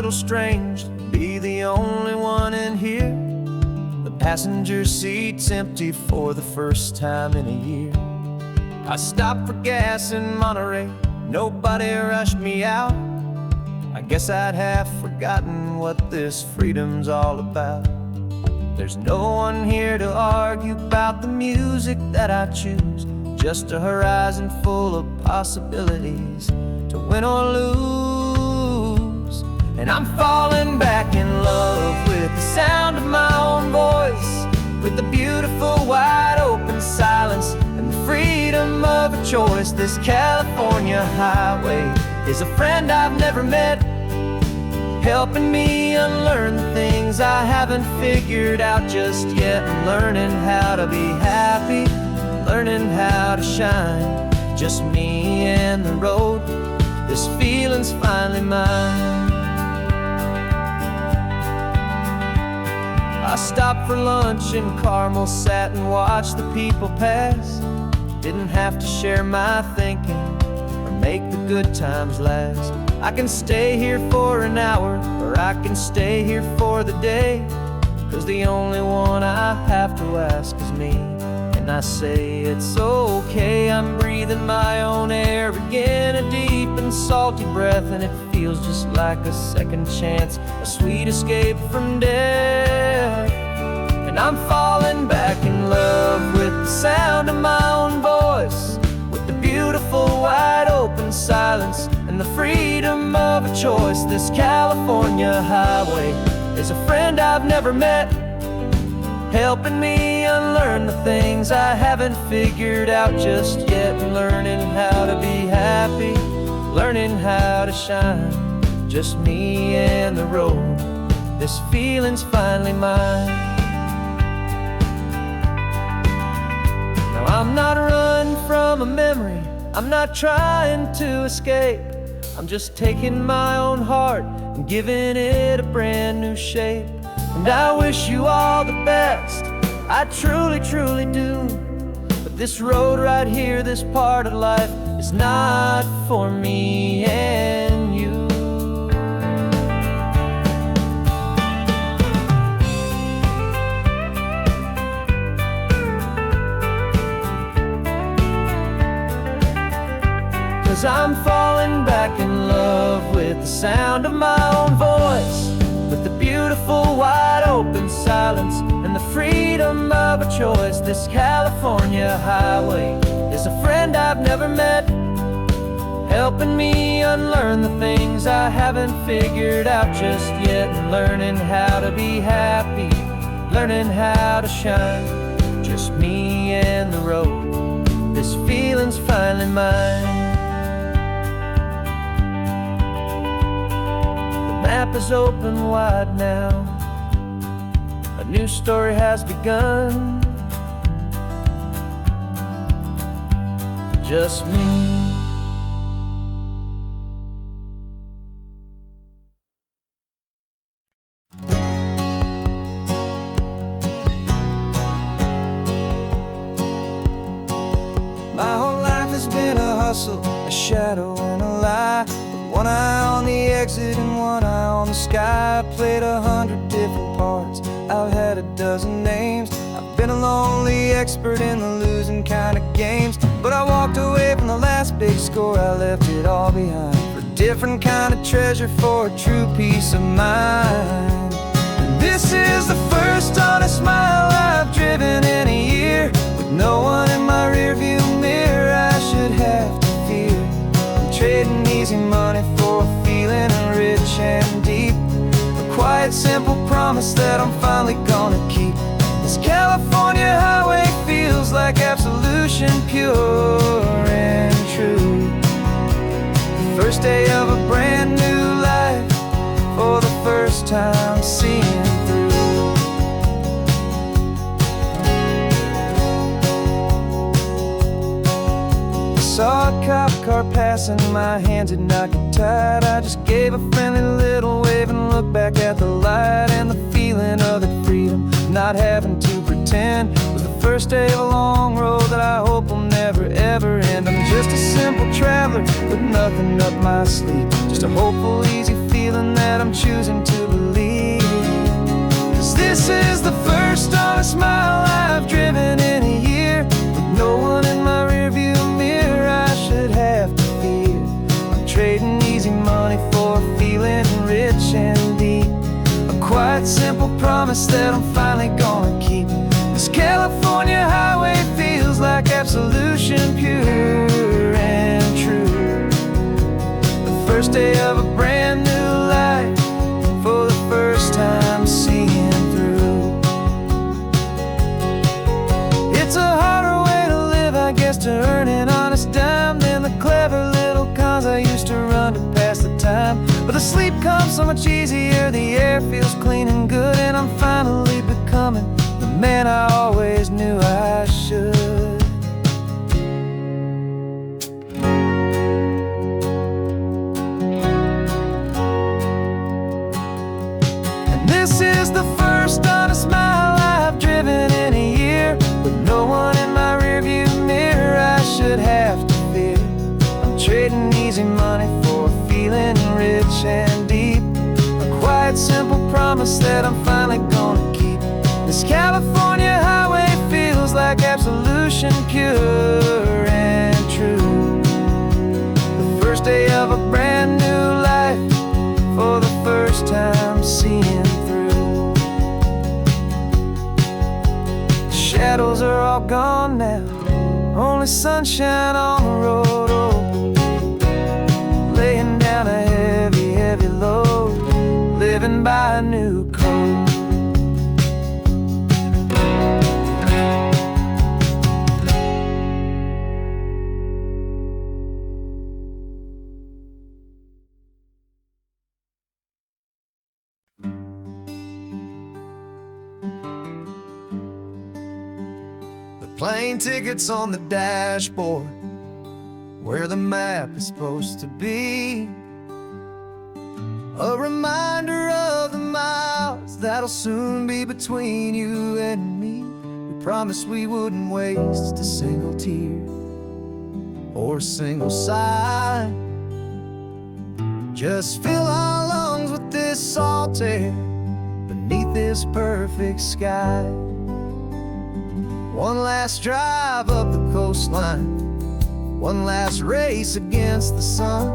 little strange to be the only one in here. The passenger seat's empty for the first time in a year. I stopped for gas in Monterey, nobody rushed me out. I guess I'd have forgotten what this freedom's all about. There's no one here to argue about the music that I choose, just a horizon full of possibilities to win or lose. And I'm falling back in love with the sound of my own voice, with the beautiful wide open silence and the freedom of a choice. This California highway is a friend I've never met, helping me unlearn the things I haven't figured out just yet. I'm learning how to be happy, learning how to shine, just me and the road. This feeling's finally mine. I stopped for lunch in Carmel, sat and watched the people pass. Didn't have to share my thinking or make the good times last. I can stay here for an hour, or I can stay here for the day, 'cause the only one I have to ask is me. And I say it's okay, I'm breathing my own air again, a deep and salty breath, and it feels just like a second chance, a sweet escape from death. And I'm falling back in love with the sound of my own voice, with the beautiful wide open silence and the freedom of a choice. This California highway is a friend I've never met, helping me unlearn the things I haven't figured out just yet. Learning how to be happy, learning how to shine, just me and the road. This feeling's finally mine. Now I'm not running from a memory, I'm not trying to escape. I'm just taking my own heart and giving it a brand new shape. And I wish you all the best, I truly, truly do. But this road right here, this part of life, is not for me and you. 'Cause I'm falling back in love with the sound of my own voice, with the beautiful wide open silence and the freedom of a choice. This California highway is a friend I've never met, helping me unlearn the things I haven't figured out just yet. And learning how to be happy, learning how to shine, just me and the road. This feeling's finally mine. The map is open wide now, a new story has begun, just me. My whole life has been a hustle, a shadow and a lie, with one eye on the exit and one eye on the sky. I played 100 different parts, I've had a dozen names. I've been a lonely expert in the losing kind of games, but I walked away from the last big score, I left it all behind for a different kind of treasure, for a true peace of mind. And this is the first honest smile I've driven in a year, with no one in my rearview mirror I should have to fear. I'm trading easy money for a feeling rich and deep, a quiet simple promise that I'm finally gonna keep. This California highway feels like absolution, pure and true. The first day of a brand new life, for the first time seeing through. Saw a cop car passing, my hands had not got tied. I just gave a friendly little wave and looked back at the light, and the feeling of the freedom, not having to pretend, was the first day of a long road that I hope will never ever end. I'm just a simple traveler with nothing up my sleeve, just a hopeful, easy feeling feeling that I'm choosing to believe. 'Cause this is the first honest mile I've driven in a year, with no one in my rearview mirror I should have to fear. I'm trading easy money for feeling rich and deep, a quiet, simple promise that I'm finally gonna keep. This California highway feels like absolution, pure and true. The first day of a brand new life, for the first time seeing through. It's a harder way to live, I guess, to earn an honest dime than the clever little cons I used to run to pass the time. But the sleep comes so much easier, the air feels clean and good, and I'm finally becoming the man I always knew I should. And this is the first honest mile I've driven in a year, with no one in my rearview mirror I should have to fear. I'm trading easy money for feeling rich and deep, a quiet, simple promise that I'm finally gonna keep. This California highway feels like absolution, pure and true. The first day of a brand new life, for the first time seeing through. The shadows are all gone now, only sunshine on the road. Oh, laying down a heavy, heavy load, living by a new code. Plane tickets on the dashboard, where the map is supposed to be, a reminder of the miles that'll soon be between you and me. We promised we wouldn't waste a single tear or a single sigh, just fill our lungs with this salt air beneath this perfect sky. One last drive up the coastline, one last race against the sun,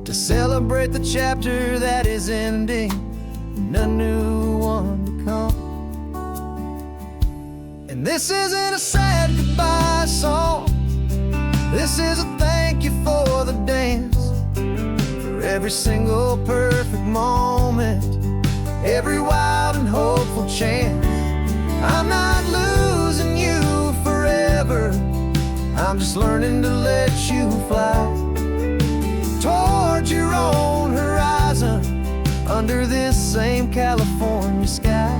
to celebrate the chapter that is ending and a new one to come. And this isn't a sad goodbye song, this is a thank you for the dance, for every single perfect moment, every wild and hopeful chance. I'm not losing you forever, I'm just learning to let you fly towards your own horizon, under this same California sky.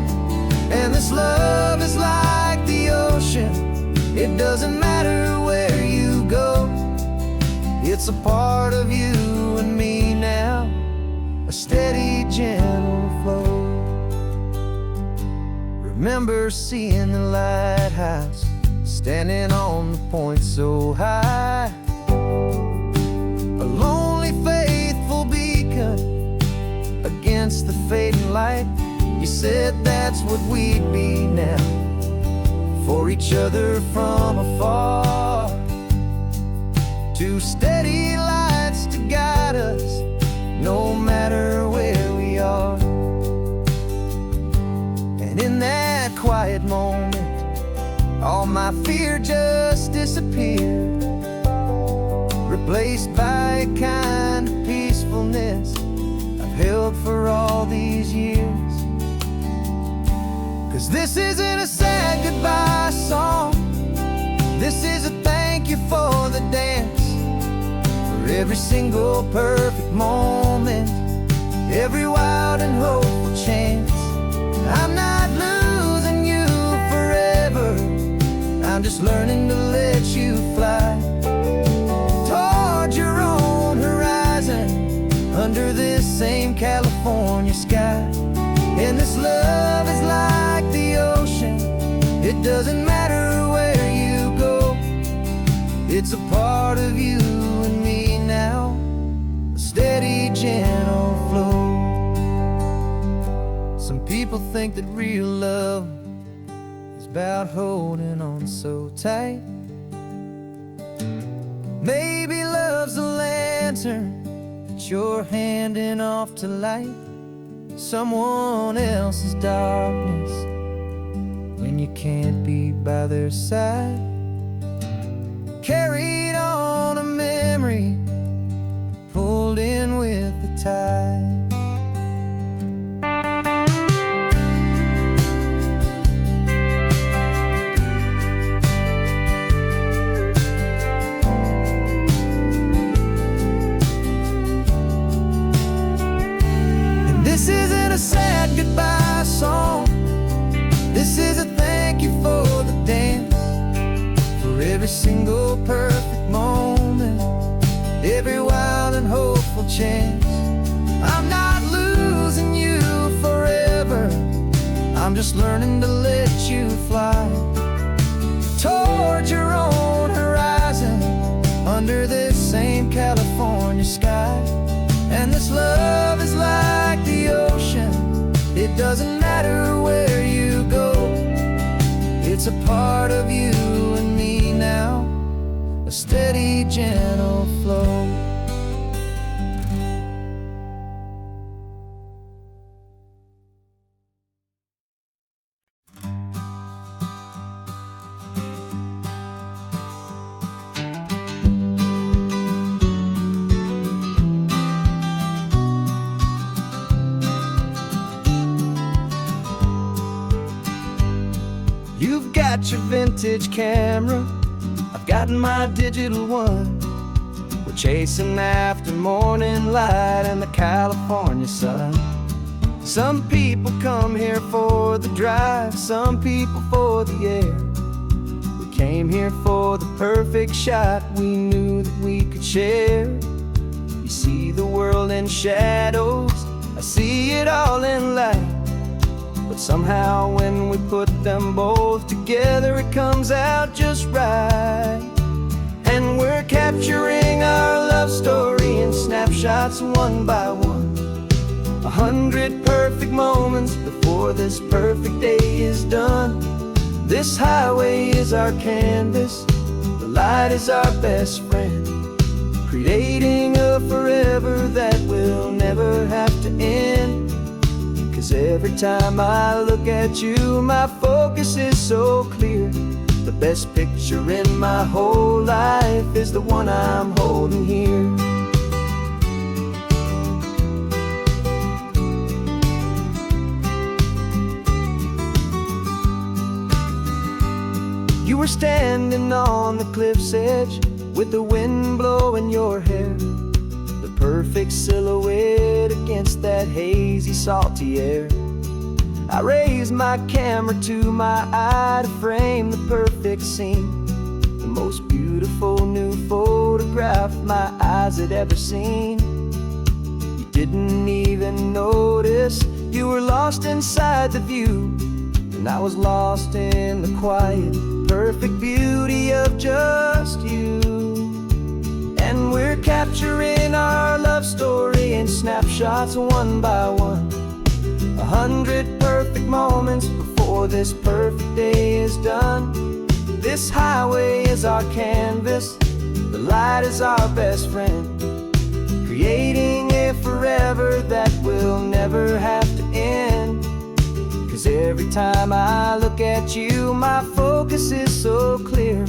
And this love is like the ocean, it doesn't matter where you go, it's a part of you and me now, a steady, gentle flow. Remember seeing the lighthouse, standing on the point so high, a lonely, faithful beacon against the fading light. You said that's what we'd be now, for each other from afar, two steady lights to guide us, no matter where we are. And in that quiet moment, all my fear just disappeared, replaced by a kind of peacefulness I've held for all these years. 'Cause this isn't a sad goodbye song, this is a thank you for the dance, for every single perfect moment, every wild and hopeful chance. I'm not losing you forever, I'm just learning to let you fly towards your own horizon, under this same California sky. And this love is like the ocean, it doesn't matter where you go, it's a part of you and me now, a steady, think that real love is about holding on so tight. Maybe love's a lantern that you're handing off to light someone else's darkness when you can't be by their side. Carried on a memory, pulled in with the tide. This isn't a sad goodbye song. This is a thank you for the dance, for every single perfect moment, every wild and hopeful chance. I'm not losing you forever, I'm just learning to let you fly toward your own horizon, under this same California sky. And this love is like the ocean, it doesn't matter where you go. It's a part of you and me now, a steady, gentle flow. You've got your vintage camera, I've got my digital one. We're chasing after morning light and the California sun. Some people come here for the drive, some people for the air. We came here for the perfect shot we knew that we could share. You see the world in shadows, I see it all in light. But somehow when we put them both together, it comes out just right. And we're capturing our love story in snapshots one by one. 100 perfect moments before this perfect day is done. This highway is our canvas, the light is our best friend, creating a forever that will never have to end. 'Cause every time I look at you, my focus is so clear. The best picture in my whole life is the one I'm holding here. You were standing on the cliff's edge with the wind blowing your hair, the perfect silhouette against that hazy, salty air. I raised my camera to my eye to frame the perfect scene, the most beautiful new photograph my eyes had ever seen. You didn't even notice, you were lost inside the view, and I was lost in the quiet, perfect beauty of just you. And we're capturing our love story in snapshots one by one. 100 perfect moments before this perfect day is done. This highway is our canvas, the light is our best friend, creating a forever that will never have to end. 'Cause every time I look at you, my focus is so clear.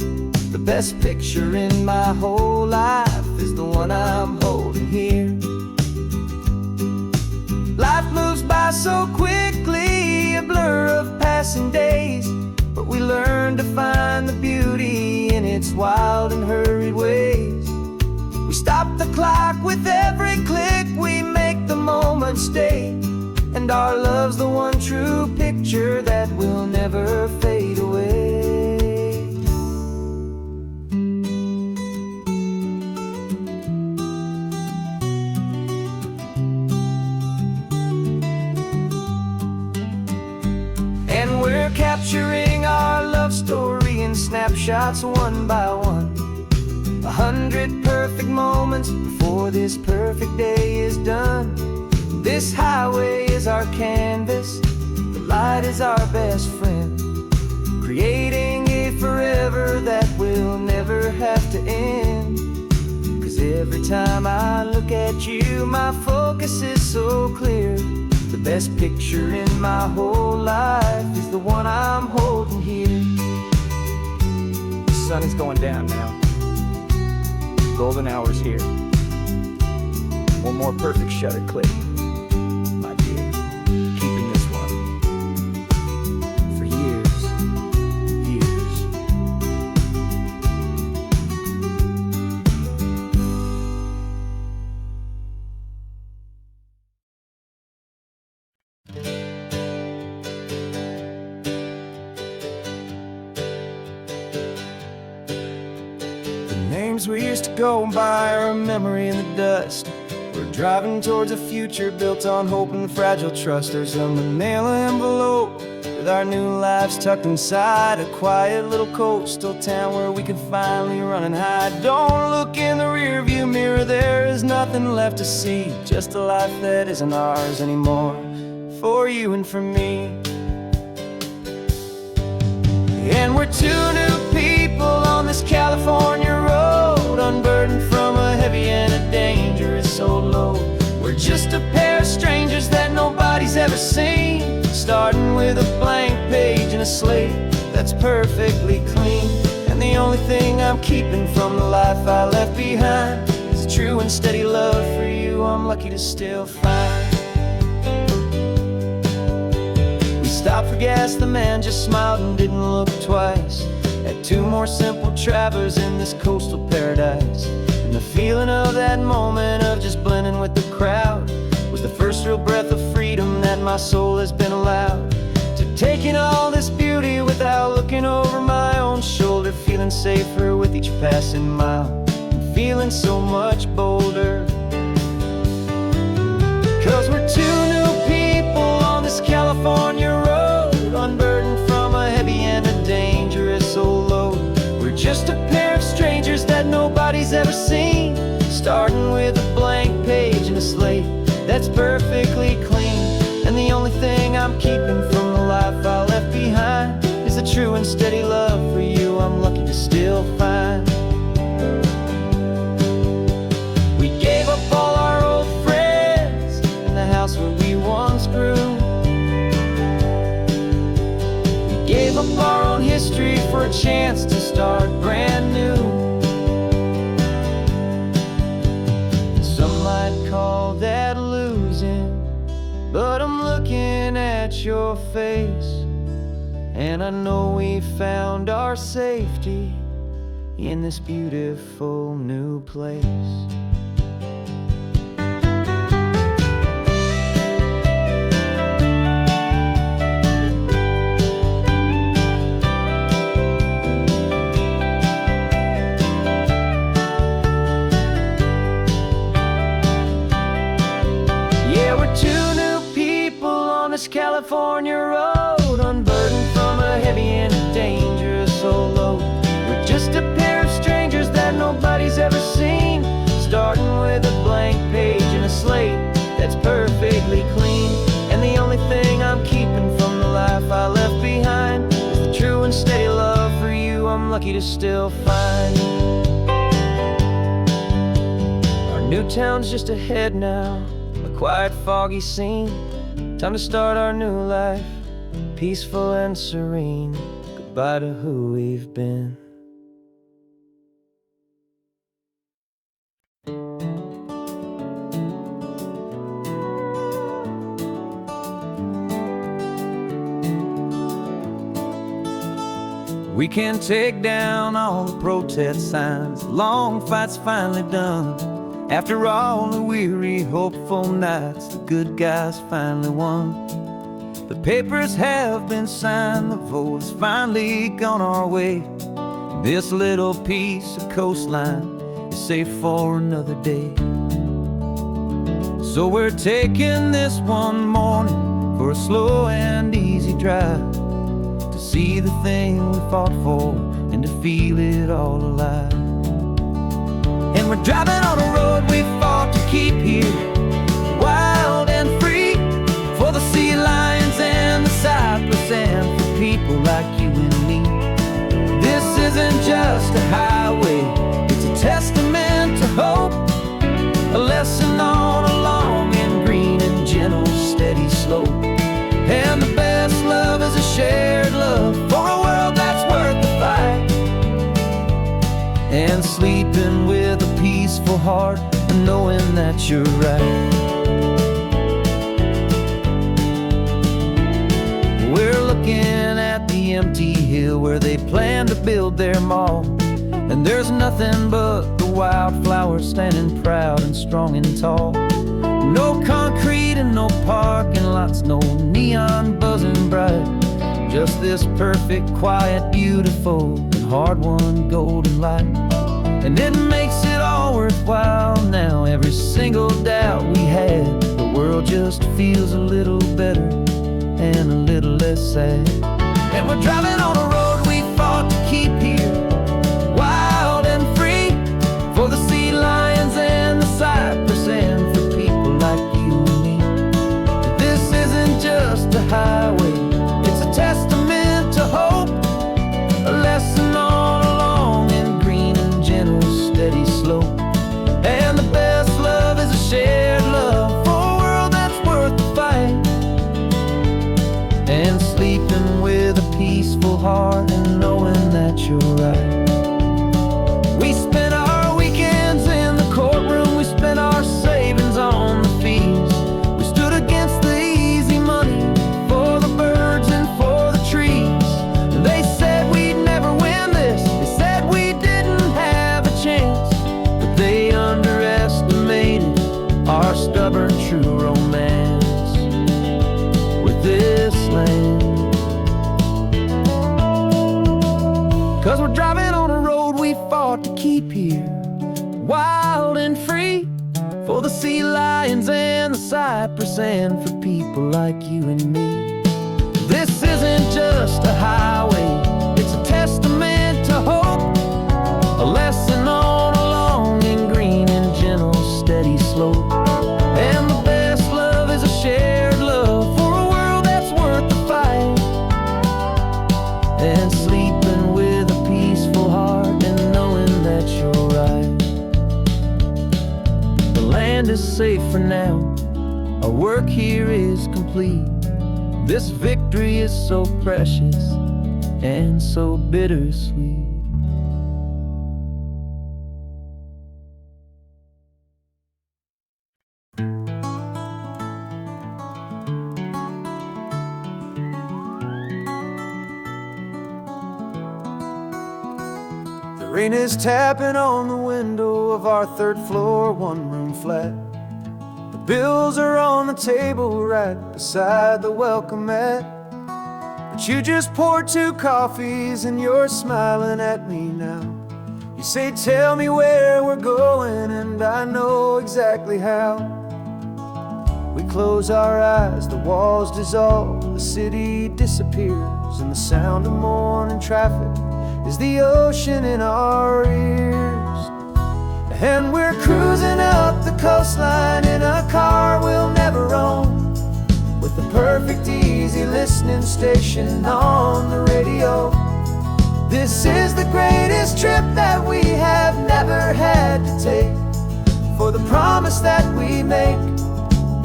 The best picture in my whole life is the one I'm holding here. Life moves by so quickly, a blur of passing days, but we learn to find the beauty in its wild and hurried ways. We stop the clock with every click, we make the moment stay, and our love's the one true picture that will never fade away. And we're capturing our love story in snapshots one by one. 100 perfect moments before this perfect day is done. This highway is our canvas, the light is our best friend, creating a forever that will never have to end. 'Cause every time I look at you, my focus is so clear. The best picture in my whole life is the one I'm holding here. The sun is going down now. Golden hour's here. One more perfect shutter click, my dear. Keeping this one for years, years. The names we used to go by are a memory in the dust. We're driving towards a future built on hope and fragile trust. There's a manila envelope with our new lives tucked inside, a quiet little coastal town where we can finally run and hide. Don't look in the rearview mirror, there is nothing left to see, just a life that isn't ours anymore, for you and for me. And we're two new people on this California road, unburdened from a heavy and a dangerous soul load. We're just a pair of strangers that nobody's ever seen, starting with a blank page and a slate that's perfectly clean. And the only thing I'm keeping from the life I left behind is a true and steady love for you I'm lucky to still find. We stopped for gas, the man just smiled and didn't look twice. Had two more simple travelers in this coastal paradise. And the feeling of that moment of just blending with the crowd was the first real breath of freedom that my soul has been allowed to take in all this beauty without looking over my own shoulder, feeling safer with each passing mile and feeling so much bolder. 'Cause we're two new people on this California road, unburdened from a heavy and a dangerous soul load. We're just a pair of strangers that nobody's ever seen, starting with a blank page and a slate that's perfectly clean. And the only thing I'm keeping from the life I left behind is a true and steady love for you I'm lucky to still find. We gave up all our old friends in the house where we once grew. We gave up our own history for a chance to start brand new. Some might call that losing, but I'm looking at your face, and I know we found our safety in this beautiful new place. This California road, unburdened from a heavy and a dangerous soul load. We're just a pair of strangers that nobody's ever seen, starting with a blank page and a slate that's perfectly clean. And the only thing I'm keeping from the life I left behind is the true and steady love for you I'm lucky to still find. Our new town's just ahead now, a quiet, foggy scene. Time to start our new life, peaceful and serene. Goodbye to who we've been. We can take down all the protest signs, long fight's finally done. After all the weary, hopeful nights, the good guys finally won. The papers have been signed, the vote has finally gone our way. This little piece of coastline is safe for another day. So we're taking this one morning for a slow and easy drive, to see the thing we fought for and to feel it all alive. And we're driving on a road we fought to keep here, wild and free, for the sea lions and the Cypress and for people like you and me. This isn't just a highway, it's a testament to hope, a lesson on a long and green and gentle steady slope. And the best love is a shared love for a world that's worth the fight. And sleeping with a peaceful heart and knowing that you're right. We're looking at the empty hill where they plan to build their mall, and there's nothing but the wildflowers standing proud and strong and tall. No concrete and no parking lots, no neon buzzing bright, just this perfect, quiet, beautiful, and hard-won golden light. And it makes it all worthwhile now. Every single doubt we had, the world just feels a little better and a little less sad. And we're driving on a road we fought to keep here, wild and free, for the sea lions and the cypress and for people like you and me. This isn't just a highway, it's a testament to hope, a lesson on a long and green and gentle steady slope. And the best love is a shared love for a world that's worth the fight. And sleeping with a peaceful heart and knowing that you're right. We spent our weekends in the courtroom, we spent our savings on the fees. We stood against the easy money for the birds and for the trees. And they said we'd never win this, they said we didn't have a chance, but they underestimated our stubborn true romance with this land. 'Cause we're driving on a road we fought to keep here, wild and free, for the sea lions and the cypress and for people like you and me. This isn't just a highway, it's a testament to hope, a lesson on a long and green and gentle steady slope. And the best love is a shared love for a world that's worth the fight. And sleeping with a peaceful heart and knowing that you're right. The land is safe for now, our work here is complete. This victory is so precious and so bittersweet. The rain is tapping on the window of our third floor, one-room flat. The bills are on the table right beside the welcome mat. But you just poured 2 coffees and you're smiling at me now. You say, tell me where we're going, and I know exactly how. We close our eyes, the walls dissolve, the city disappears, and the sound of morning traffic is the ocean in our ears. And we're cruising up the coastline in a car we'll never own, with the perfect easy listening station on the radio. This is the greatest trip that we have never had to take, for the promise that we make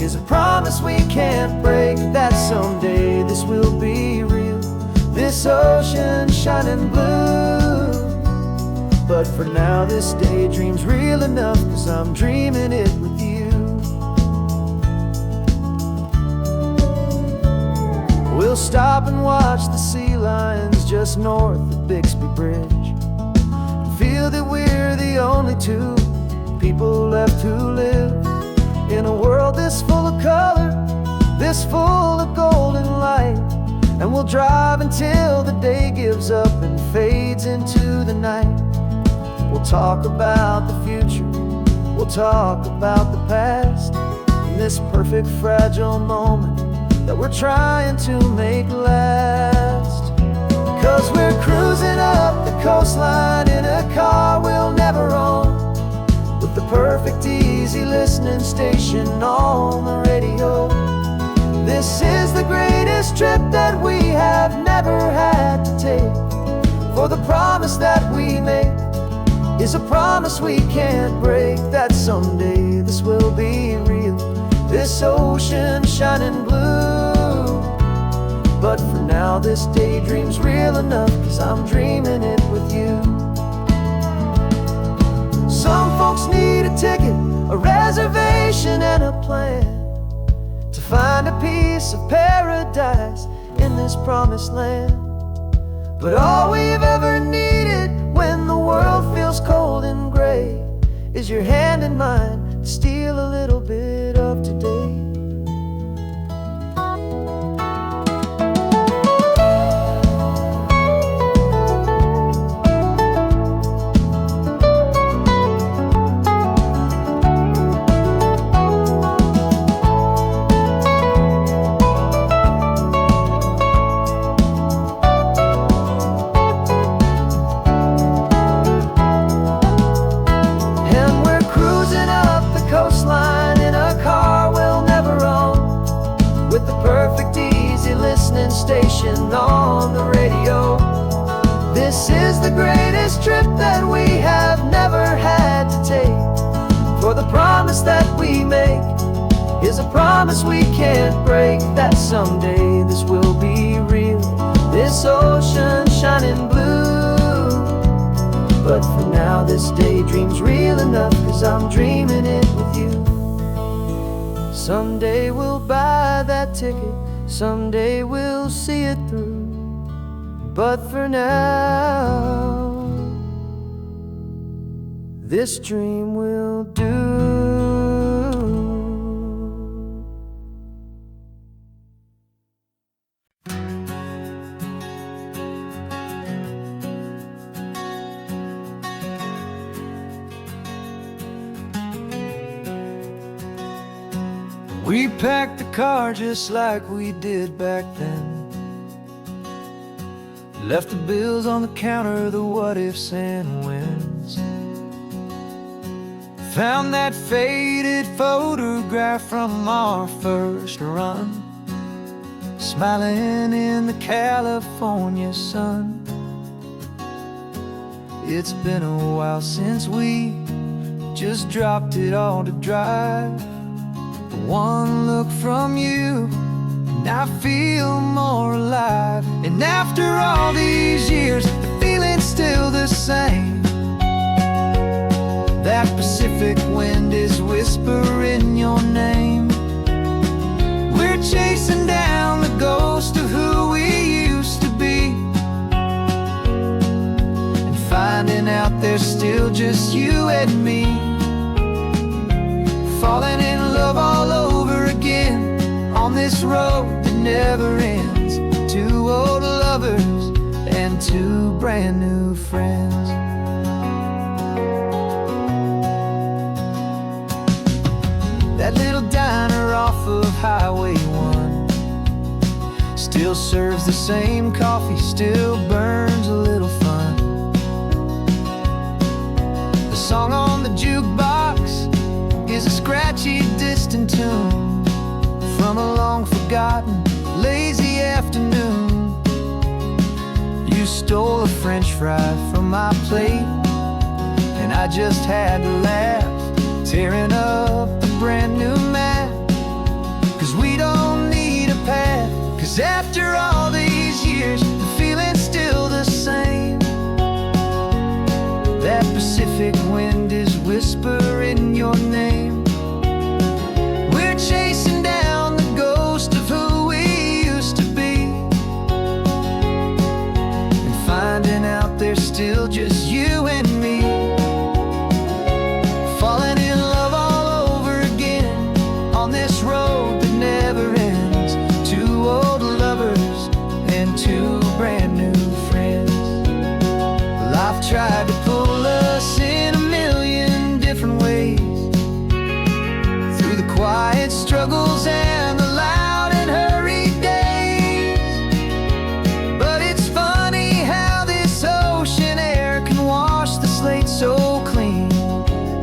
is a promise we can't break, that someday this will be real, this ocean shining blue. But for now this daydream's real enough, 'cause I'm dreaming it with you. We'll stop and watch the sea lions just north of Bixby Bridge, and feel that we're the only 2 people left who live in a world this full of color, this full of golden light. And we'll drive until the day gives up and fades into the night. We'll talk about the future, we'll talk about the past, in this perfect fragile moment that we're trying to make last. 'Cause we're cruising up the coastline in a car we'll never own, with the perfect easy listening station on the radio. This is the greatest trip that we have never had to take. For the promise that we make is a promise we can't break, that someday this will be real, this ocean shining blue. But for now this daydream's real enough, 'cause I'm dreaming it with you. Some folks need a ticket, a reservation and a plan to find a piece of paradise in this promised land. But all we've ever needed when the world feels cold and gray is your hand in mine to steal a little bit of today. Station on the radio. This is the greatest trip that we have never had to take. For the promise that we make is a promise we can't break, that someday this will be real, this ocean shining blue. But for now this daydream's real enough, 'cause I'm dreaming it with you. Someday we'll buy that ticket, someday we'll see it through. But for now, this dream will do. We packed the car just like we did back then. Left the bills on the counter, the what-ifs and whens. Found that faded photograph from our first run, smiling in the California sun. It's been a while since we just dropped it all to drive. One look from you and I feel more alive. And after all these years, the feeling's still the same. That Pacific wind is whispering your name. We're chasing down the ghost of who we used to be, and finding out there's still just you and me. Falling in love all over again on this road that never ends. Two old lovers and two brand new friends. That little diner off of Highway 1 still serves the same coffee, still burns a little fun. The song on the jukebox is a scratchy, distant tune from a long-forgotten, lazy afternoon. You stole a French fry from my plate, and I just had to laugh, tearing up a brand new map. 'Cause we don't need a path, 'cause after all these years, the feeling's still the same. That Pacific wind is whispering your name. We're chasing down the ghost of who we used to be, and finding out there's still just you and me. Falling in love all over again on this road that never ends. Two old lovers and two brand new friends. Life tried to pull us in a million different ways, through the quiet struggles and the loud and hurried days. But it's funny how this ocean air can wash the slate so clean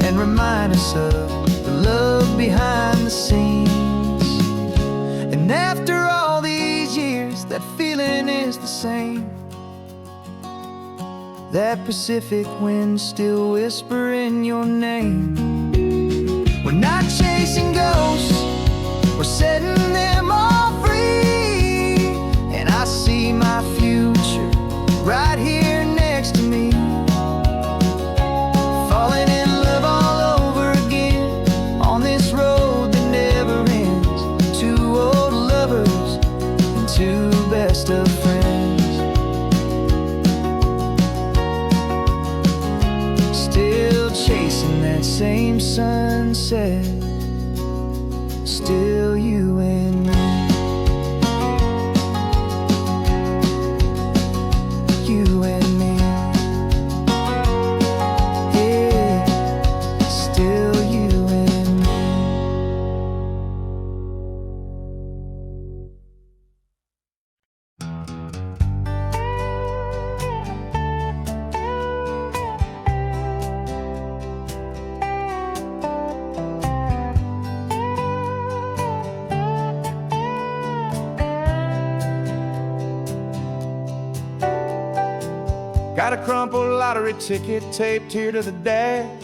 and remind us of the love behind the scenes. And after nothing is the same. That Pacific wind still whispering your name. We're not chasing ghosts, we're setting them all free. And I see my future right here next to me, falling in love all over again on this road that never ends. Two old lovers and two best of friends, still chasing that same sunset. Still you and me, you and me, yeah, still you and me. Got a crumpled lottery ticket taped here to the dash,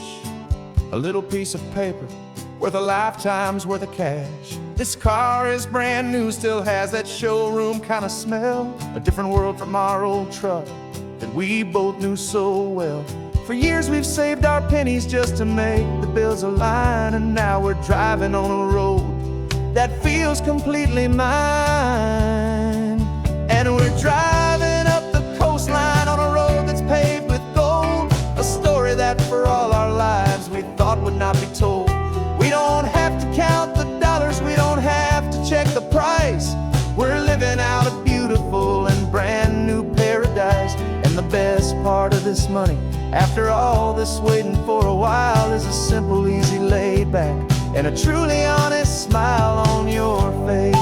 a little piece of paper worth a lifetime's worth of cash. This car is brand new, still has that showroom kind of smell, a different world from our old truck that we both knew so well. For years we've saved our pennies just to make the bills align, and now we're driving on a road that feels completely mine. And we're driving up the coastline on a road that's paved with gold, a story that for all our lives we thought would not be told. We don't have to count the dollars, we don't have to check the price. We're living out a beautiful and brand new paradise. And the best part of this money, after all this waiting for a while, is a simple, easy, laid back, and a truly honest smile on your face.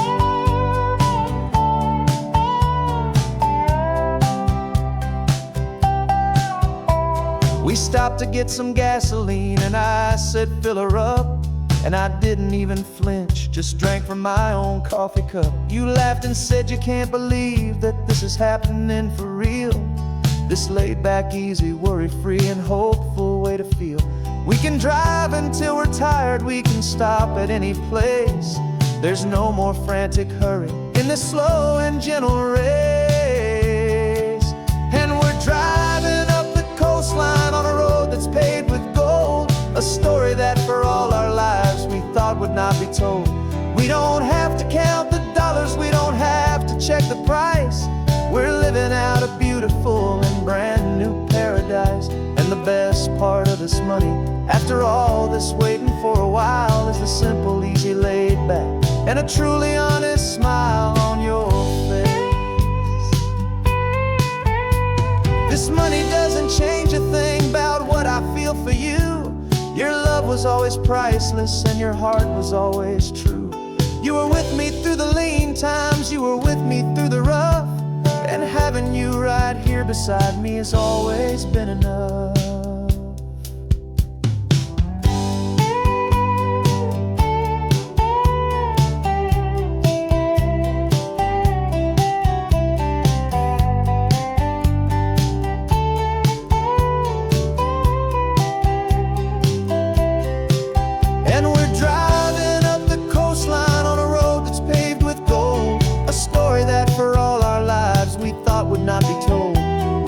We stopped to get some gasoline and I said fill her up, and I didn't even flinch, just drank from my own coffee cup. You laughed and said you can't believe that this is happening for real. This laid back, easy, worry-free and hopeful way to feel. We can drive until we're tired, we can stop at any place. There's no more frantic hurry in this slow and gentle race. And we're driving up the coastline on a road that's paved with gold, a story that for all our lives we thought would not be told. We don't have to count the dollars, we don't have to check the price. We're living out a beautiful and brand new paradise. And the best part of this money, after all this waiting for a while, is the simple, easy, laid back, and a truly honest smile on your face. This money doesn't change a thing about what I feel for you. Your love was always priceless and your heart was always true. You were with me through the lean times, you were with me through the rough, and having you right here beside me has always been enough. And we're driving up the coastline on a road that's paved with gold, a story that for all our lives we thought would not be told.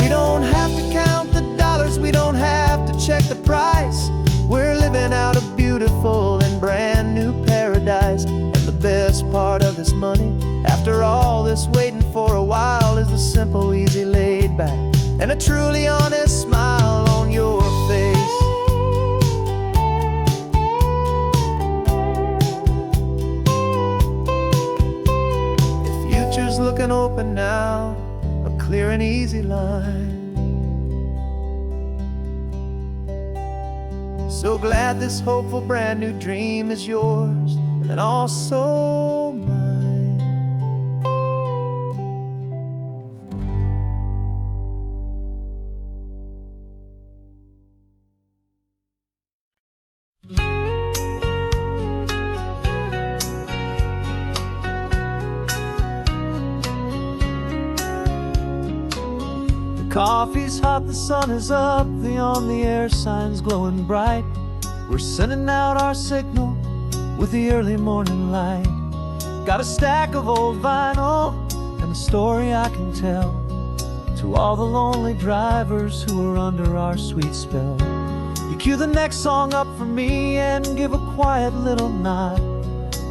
We don't have to count the dollars, we don't have to check the price. We're living out a beautiful and brand new paradise. And the best part of this money, after all this waiting for a while, is the simple, easy, laid back, and a truly honest smile on your face. The future's looking open now, a clear and easy line. So glad this hopeful brand new dream is yours and also mine. Coffee's hot, the sun is up, the on the air sign's glowing bright. We're sending out our signal with the early morning light. Got a stack of old vinyl and a story I can tell to all the lonely drivers who are under our sweet spell. You cue the next song up for me and give a quiet little nod.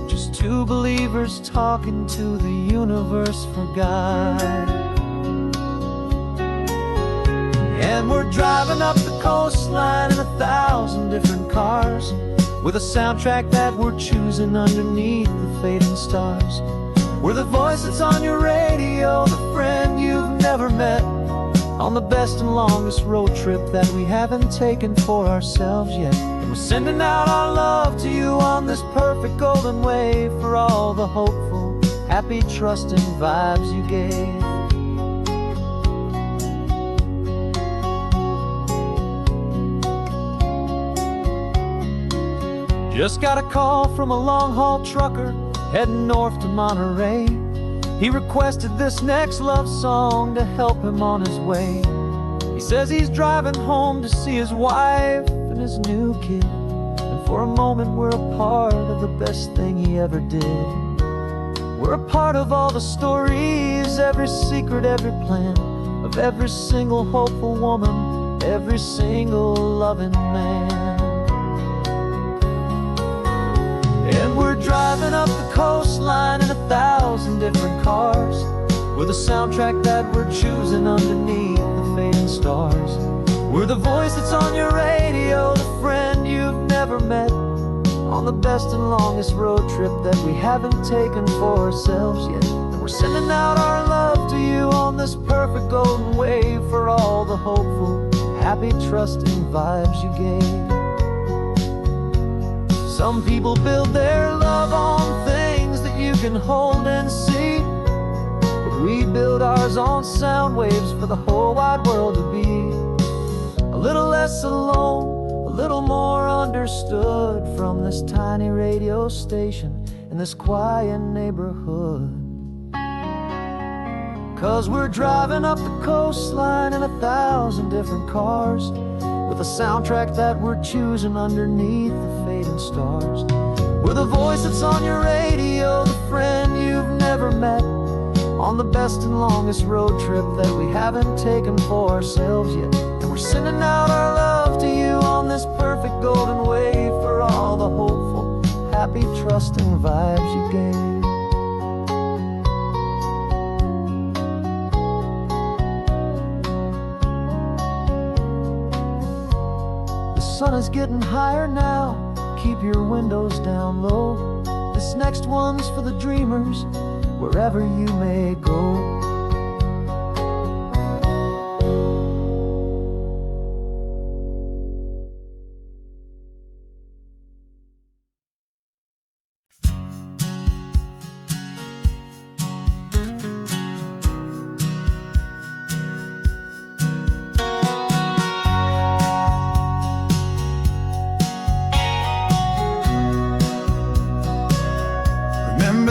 Just two believers talking to the universe for God. And we're driving up the coastline in 1,000 different cars, with a soundtrack that we're choosing underneath the fading stars. We're the voice that's on your radio, the friend you've never met, on the best and longest road trip that we haven't taken for ourselves yet. And we're sending out our love to you on this perfect golden wave for all the hopeful, happy, trusting vibes you gave. Just got a call from a long-haul trucker heading north to Monterey. He requested this next love song to help him on his way. He says he's driving home to see his wife and his new kid, and for a moment we're a part of the best thing he ever did. We're a part of all the stories, every secret, every plan, of every single hopeful woman, every single loving man. And we're driving up the coastline in 1,000 different cars, with a soundtrack that we're choosing underneath the fading stars. We're the voice that's on your radio, the friend you've never met, on the best and longest road trip that we haven't taken for ourselves yet. And we're sending out our love to you on this perfect golden wave for all the hopeful, happy, trusting vibes you gave. Some people build their love on things that you can hold and see, but we build ours on sound waves for the whole wide world to be a little less alone, a little more understood, from this tiny radio station in this quiet neighborhood. 'Cause we're driving up the coastline in 1,000 different cars, with a soundtrack that we're choosing underneath the fading stars. We're the voice that's on your radio, the friend you've never met, on the best and longest road trip that we haven't taken for ourselves yet. And we're sending out our love to you on this perfect golden wave for all the hopeful, happy, trusting vibes you gave. The sun is getting higher now, keep your windows down low. This next one's for the dreamers, wherever you may go.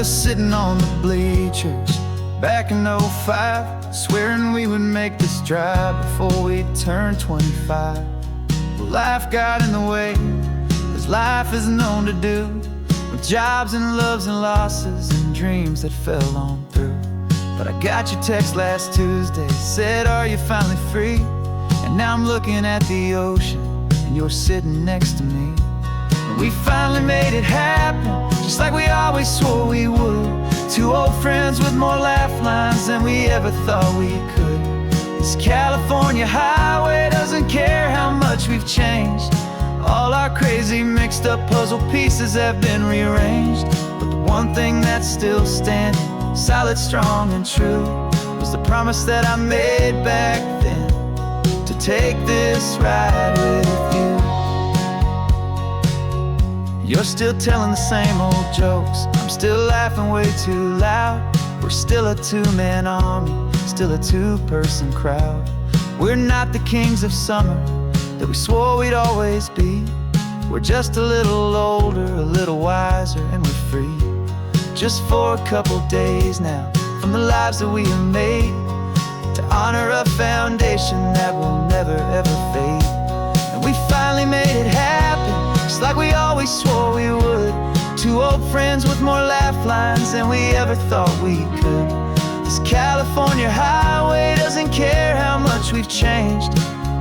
Sitting on the bleachers back in '05, swearing we would make this drive before we turned 25. Well, life got in the way, as life is known to do, with jobs and loves and losses and dreams that fell on through. But I got your text last Tuesday, said, are you finally free? And now I'm looking at the ocean, and you're sitting next to me. And we finally made it happen, just like we always swore we would. Two old friends with more laugh lines than we ever thought we could. This California highway doesn't care how much we've changed. All our crazy mixed up puzzle pieces have been rearranged, but the one thing that's still standing, solid, strong, and true, was the promise that I made back then, to take this ride with you. You're still telling the same old jokes, I'm still laughing way too loud. We're still a two-man army, still a two-person crowd. We're not the kings of summer that we swore we'd always be. We're just a little older, a little wiser, and we're free. Just for a couple days now, from the lives that we have made, to honor a foundation foundation that will never ever fade. And we finally made it happen, just like we always swore we would. Two old friends with more laugh lines than we ever thought we could. This California highway doesn't care how much we've changed.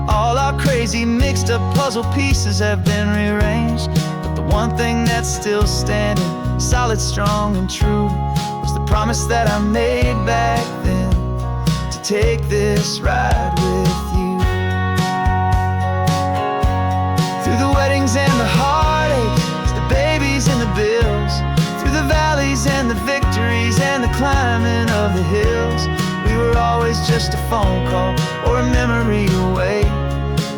All our crazy mixed up puzzle pieces have been rearranged. But the one thing that's still standing, solid, strong, and true, was the promise that I made back then, to take this ride with you. Through the weddings and the heartaches, the babies and the bills, through the valleys and the victories and the climbing of the hills, we were always just a phone call or a memory away,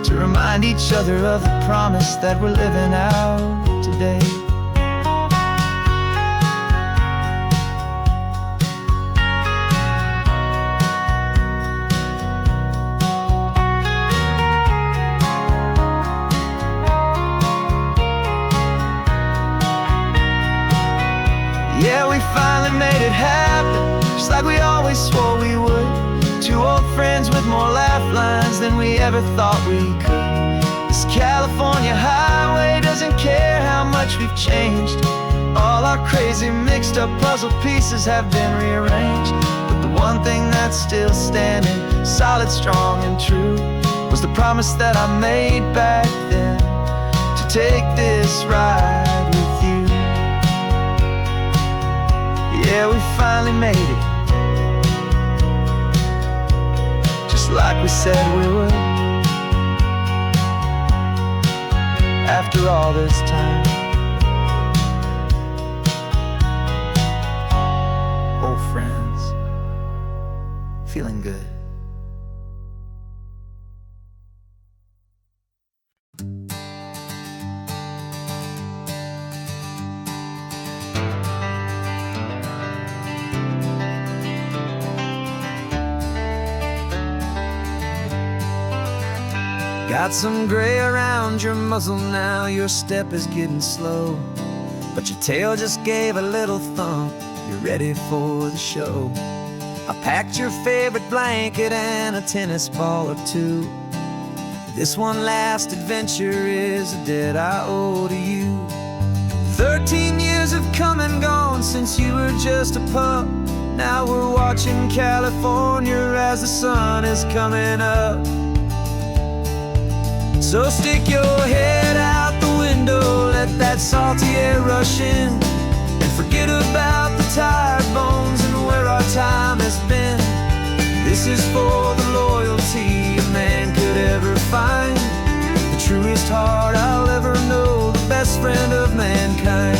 to remind each other of the promise that we're living out today. Yeah, we finally made it happen, just like we always swore we would. Two old friends with more laugh lines than we ever thought we could. This California highway doesn't care how much we've changed. All our crazy mixed up puzzle pieces have been rearranged. But the one thing that's still standing, solid, strong, and true, was the promise that I made back then, to take this ride with you. Yeah, we finally made it, like we said we would. After all this time, old friends, feeling good. Got some gray around your muzzle now, your step is getting slow, but your tail just gave a little thump, you're ready for the show. I packed your favorite blanket and a tennis ball or two. This one last adventure is a debt I owe to you. 13 years have come and gone since you were just a pup. Now we're watching California as the sun is coming up. So stick your head out the window, let that salty air rush in, and forget about the tired bones and where our time has been. This is for the loyalty a man could ever find, the truest heart I'll ever know, the best friend of mankind.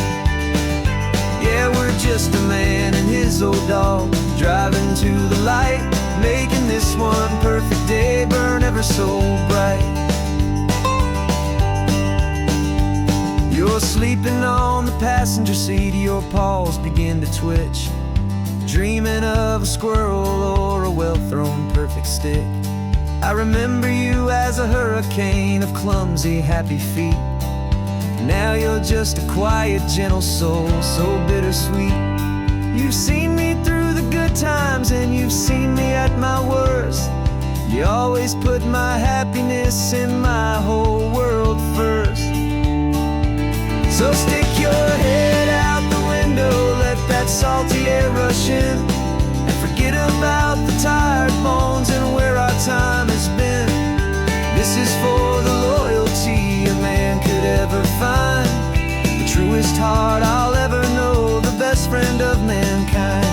Yeah, we're just a man and his old dog, driving to the light, making this one perfect day burn ever so bright. You're sleeping on the passenger seat, your paws begin to twitch, dreaming of a squirrel or a well-thrown perfect stick. I remember you as a hurricane of clumsy, happy feet. Now you're just a quiet, gentle soul, so bittersweet. You've seen me through the good times and you've seen me at my worst. You always put my happiness in my whole world first. So stick your head out the window, let that salty air rush in, and forget about the tired bones and where our time has been. This is for the loyalty a man could ever find, the truest heart I'll ever know, the best friend of mankind.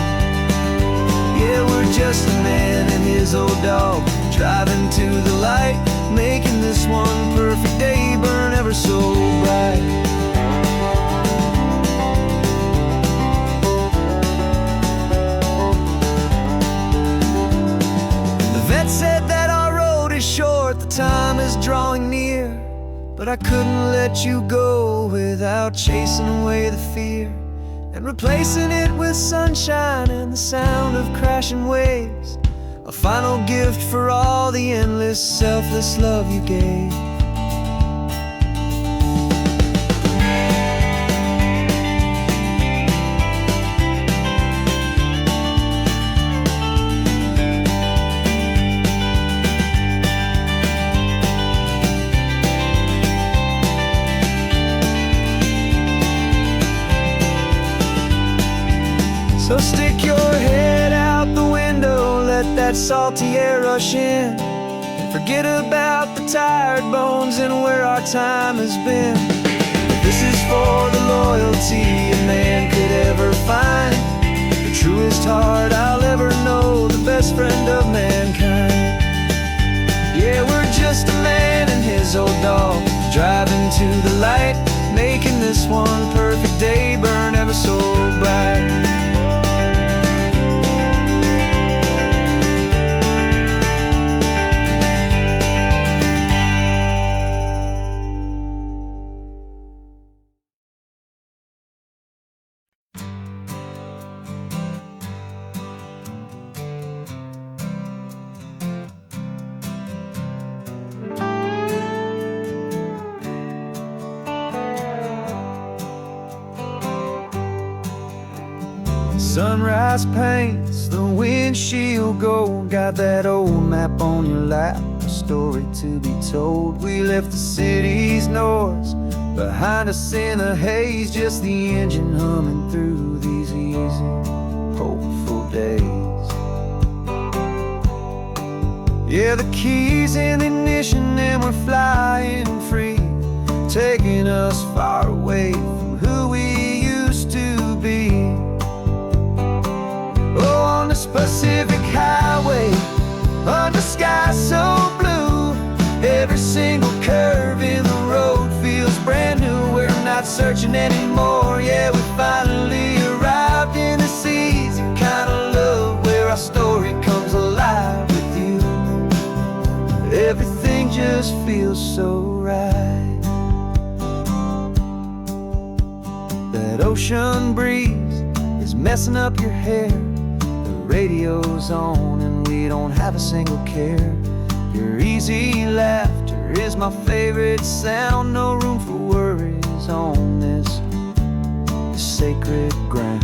Yeah, we're just a man and his old dog, driving to the light, making this one perfect day burn ever so bright. Said that our road is short, the time is drawing near, but I couldn't let you go without chasing away the fear, and replacing it with sunshine and the sound of crashing waves, a final gift for all the endless, selfless love you gave. that salty air rush in, and forget about the tired bones and where our time has been. This is for the loyalty a man could ever find, the truest heart I'll ever know, the best friend of mankind. Yeah, we're just a man and his old dog, driving to the light, making this one perfect day burn ever so bright. Sunrise paints the windshield gold, got that old map on your lap, a story to be told. We left the city's noise behind us in the haze, just the engine humming through these easy, hopeful days. Yeah, the keys in the ignition and we're flying free, taking us far away from who we used to be. Oh, on this Pacific highway, under sky so blue, every single curve in the road feels brand new. We're not searching anymore, yeah, we finally arrived in this easy kind of love, where our story comes alive with you. Everything just feels so right. That ocean breeze is messing up your hair, radio's on and we don't have a single care. Your easy laughter is my favorite sound, no room for worries on this sacred ground.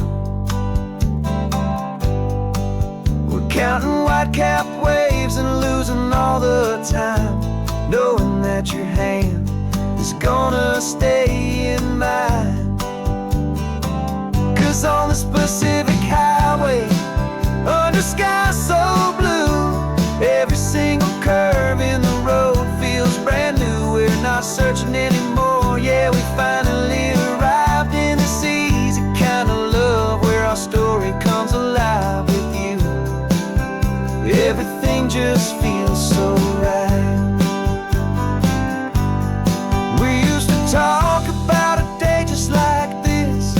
We're counting white-capped waves and losing all the time, knowing that your hand is gonna stay in mine. 'Cause on this Pacific highway, under sky so blue, every single curve in the road feels brand new. We're not searching anymore, yeah, we finally arrived in this easy kind of love, where our story comes alive with you. Everything just feels so right. We used to talk about a day just like this,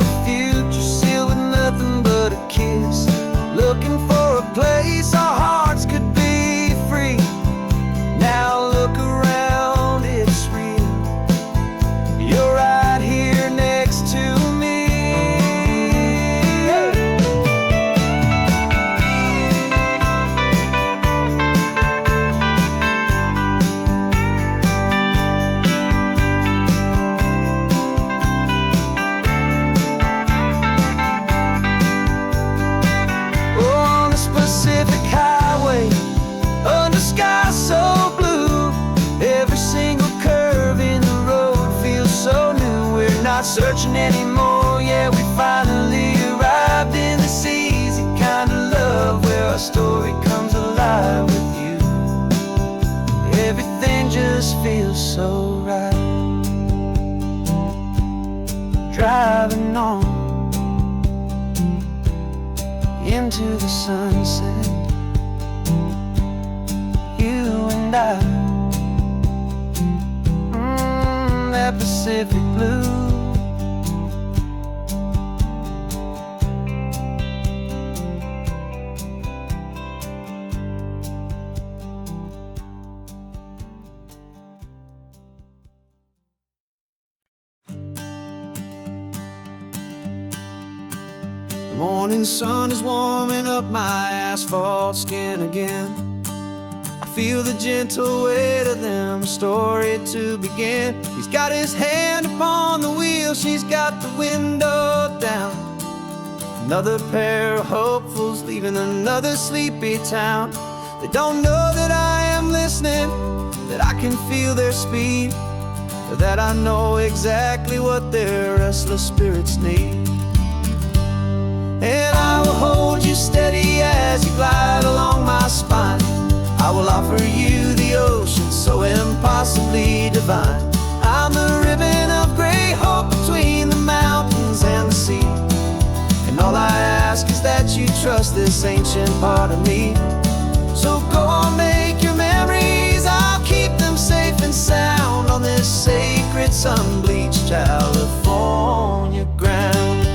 a future sealed with nothing but a kiss, looking for a place our hearts could be free. Now look around, it's real. You're right here next to me. Pacific highway, under sky so blue, every single curve in the road feels so new. We're not searching anymore, yeah, we finally arrived in this easy kind of love, where our story comes alive with you. Everything just feels so right. Driving on into the sunset, you and I, that Pacific blue. The morning sun is warming up my asphalt skin again. I feel the gentle weight of them, a story to begin. He's got his hand upon the wheel, she's got the window down. Another pair of hopefuls leaving another sleepy town. They don't know that I am listening, that I can feel their speed, or that I know exactly what their restless spirits need. And I will hold you steady as you glide along my spine. I will offer you the ocean so impossibly divine. I'm the ribbon of gray hope between the mountains and the sea. And all I ask is that you trust this ancient part of me. So go on, make your memories, I'll keep them safe and sound on this sacred sun-bleached California ground.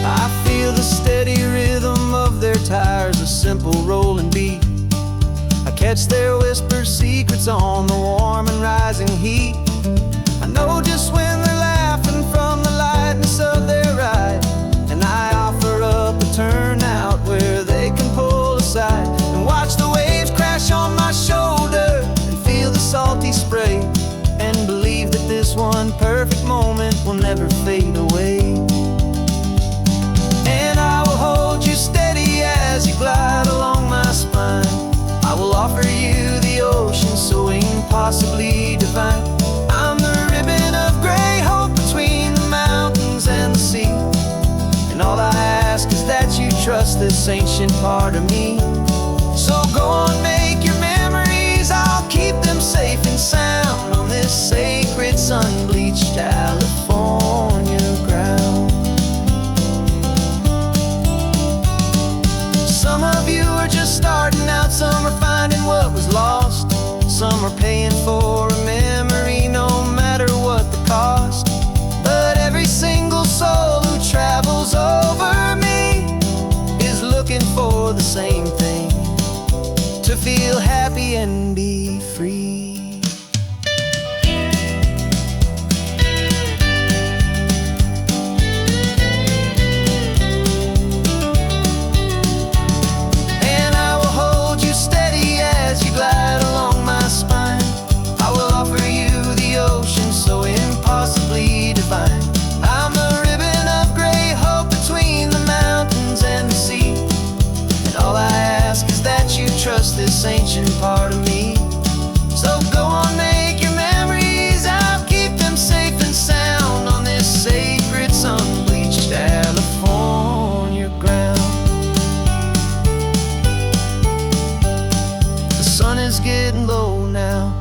I feel the steady rhythm of their tires, a simple rolling beat. I catch their whispered secrets on the warm and rising heat. I know just when they're laughing from the lightness of their ride, and I offer up a turnout where they can pull aside and watch the waves crash on my shoulder and feel the salty spray, and believe that this one perfect moment will never fade away. And I will hold you steady as you glide along my spine. I will offer you the ocean so impossibly divine. I'm the ribbon of gray hope between the mountains and the sea. And all I ask is that you trust this ancient part of me. So go on, make your memories, I'll keep them safe and sound on this sacred sun-bleached California ground. Some of you are just starting out, some are finding what was lost, some are paying for a memory no matter what the cost. But every single soul who travels over me is looking for the same thing, to feel happy and be free. And I will hold you steady as you glide along my spine. I will offer you the ocean so impossibly divine. I'm the ribbon of gray hope between the mountains and the sea. And all I ask is that you trust this ancient part of me. So go on, make your memories, I'll keep them safe and sound on this sacred sun-bleached California ground. The sun is getting low now,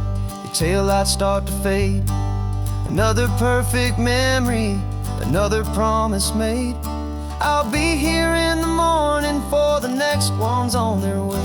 your taillights start to fade. Another perfect memory, another promise made. I'll be here in the morning for the next ones on their way.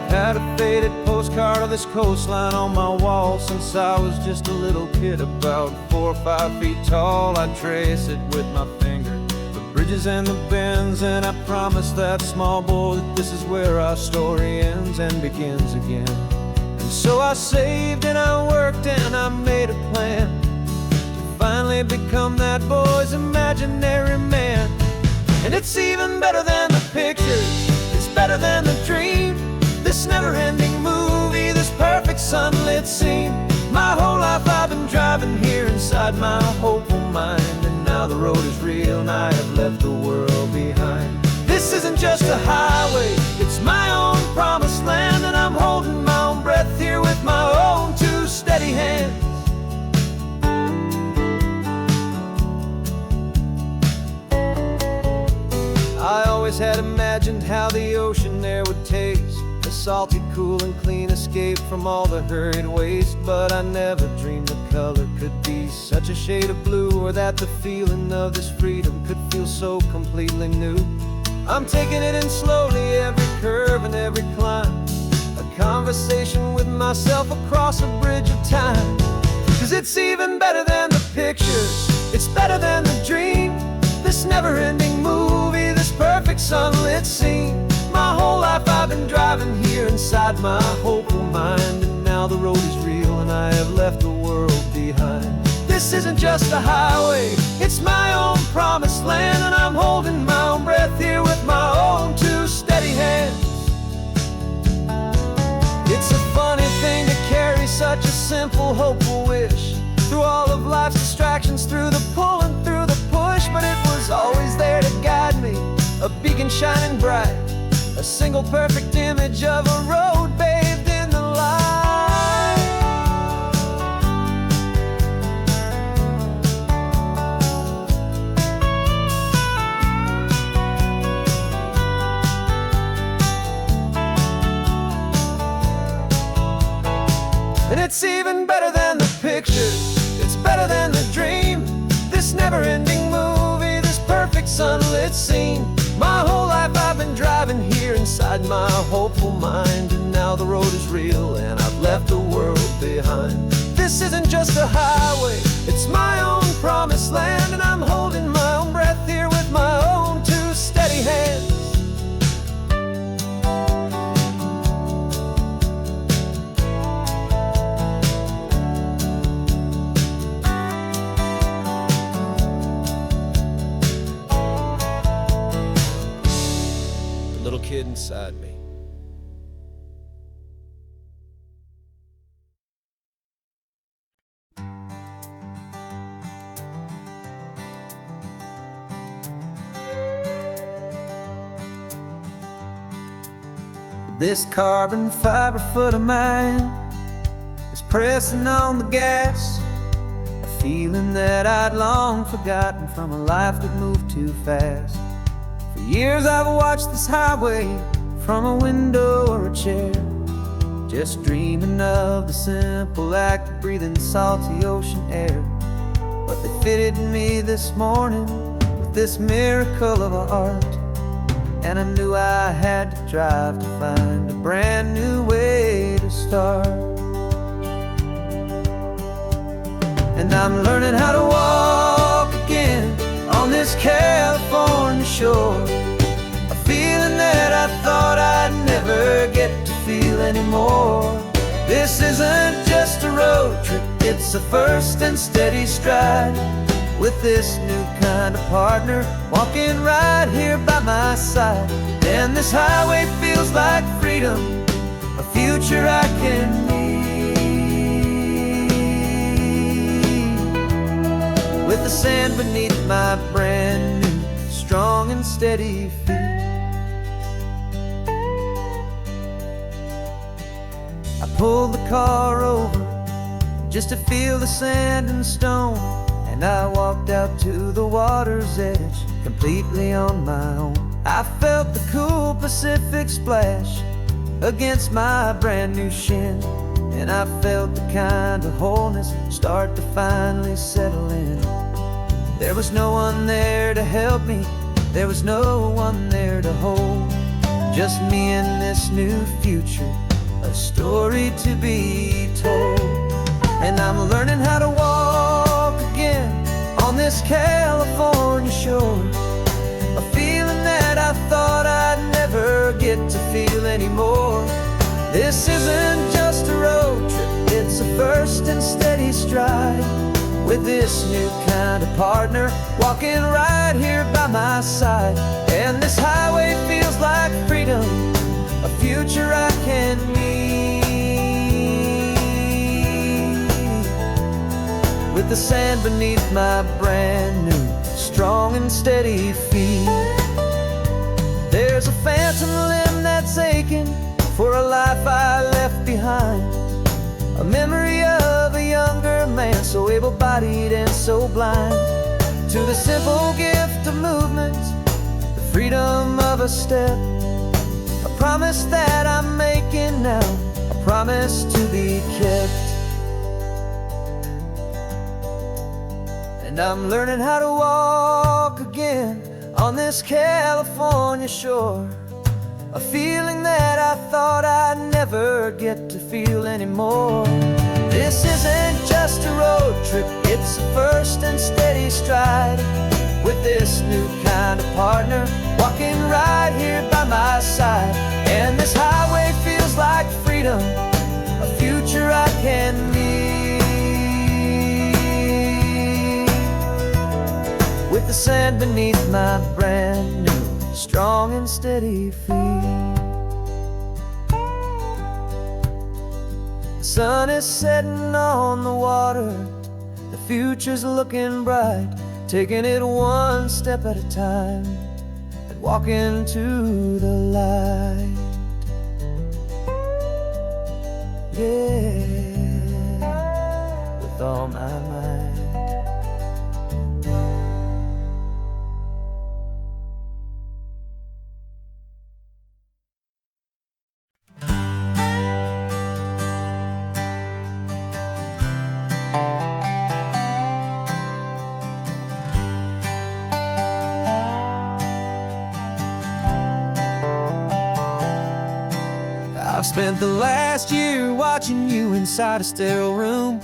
Had a faded postcard of this coastline on my wall since I was just a little kid, about 4 or 5 feet tall. I trace it with my finger, the bridges and the bends, and I promised that small boy that this is where our story ends and begins again. And so I saved and I worked and I made a plan to finally become that boy's imaginary man. And it's even better than the pictures, it's better than the dream. This never-ending movie, this perfect sunlit scene. My whole life I've been driving here inside my hopeful mind, and now the road is real and I have left the world behind. This isn't just a highway, it's my own promised land, and I'm holding my own breath here with my own 2 steady hands. I always had imagined how the ocean air would taste, a salty, cool and clean escape from all the hurried waste. But I never dreamed the color could be such a shade of blue, or that the feeling of this freedom could feel so completely new. I'm taking it in slowly, every curve and every climb, a conversation with myself across a bridge of time. 'Cause it's even better than the pictures, it's better than the dream. This never-ending movie, this perfect sunlit scene. My whole life I've been driving here inside my hopeful mind, and now the road is real and I have left the world behind. This isn't just a highway, it's my own promised land, and I'm holding my own breath here with my own 2 steady hands. It's a funny thing to carry such a simple, hopeful wish. Through all of life's distractions, through the pull and through the push, but it was always there to guide me, a beacon shining bright, a single perfect image of a road bathed in the light. And it's even better than the picture, it's better than the dream. This never-ending movie, this perfect sunlit scene. My whole life I've been driving here inside my hopeful mind, and now the road is real and I've left the world behind. This isn't just a highway, it's my own promised land, and I'm holding my own breath here with my own two steady hands. Little kid inside me. This carbon fiber foot of mine is pressing on the gas, a feeling that I'd long forgotten from a life that moved too fast. For years I've watched this highway from a window or a chair, just dreaming of the simple act of breathing salty ocean air. But they fitted me this morning with this miracle of art, and I knew I had to drive to find a brand new way to start. And I'm learning how to walk again on this California shore, a feeling that I thought I'd never get to feel anymore. This isn't just a road trip, it's a first and steady stride, with this new kind of partner walking right here by my side. And this highway feels like freedom, a future I can need, with the sand beneath my brand new strong and steady feet. I pulled the car over just to feel the sand and stone, and I walked out to the water's edge completely on my own. I felt the cool Pacific splash against my brand new shin, and I felt the kind of wholeness start to finally settle in. There was no one there to help me, there was no one there to hold, just me and this new future, a story to be told. And I'm learning how to walk again on this California shore, a feeling that I thought I'd never get to feel anymore. This isn't just a road trip, it's a first and steady stride, with this new kind of partner walking right here by my side. And this highway feels like freedom, a future I can need, with the sand beneath my brand new strong and steady feet. There's a phantom limb that's aching for a life I left behind, a memory of a younger man, so able-bodied and so blind, to the simple gift of movement, the freedom of a step, a promise that I'm making now, a promise to be kept. And I'm learning how to walk again on this California shore, a feeling that I thought I'd never get to feel anymore. This isn't just a road trip, it's a first and steady stride, with this new kind of partner walking right here by my side. And this highway feels like freedom, a future I can need, with the sand beneath my brand new strong and steady feet. The sun is setting on the water, the future's looking bright, taking it one step at a time and walking into the light. Yeah, with all my might. I've spent the last year watching you inside a sterile room,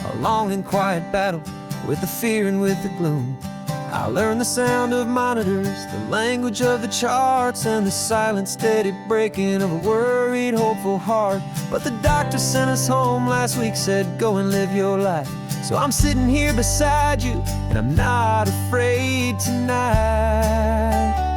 a long and quiet battle with the fear and with the gloom. I learned the sound of monitors, the language of the charts, and the silent, steady breaking of a worried, hopeful heart. But the doctor sent us home last week, said go and live your life. So I'm sitting here beside you, and I'm not afraid tonight.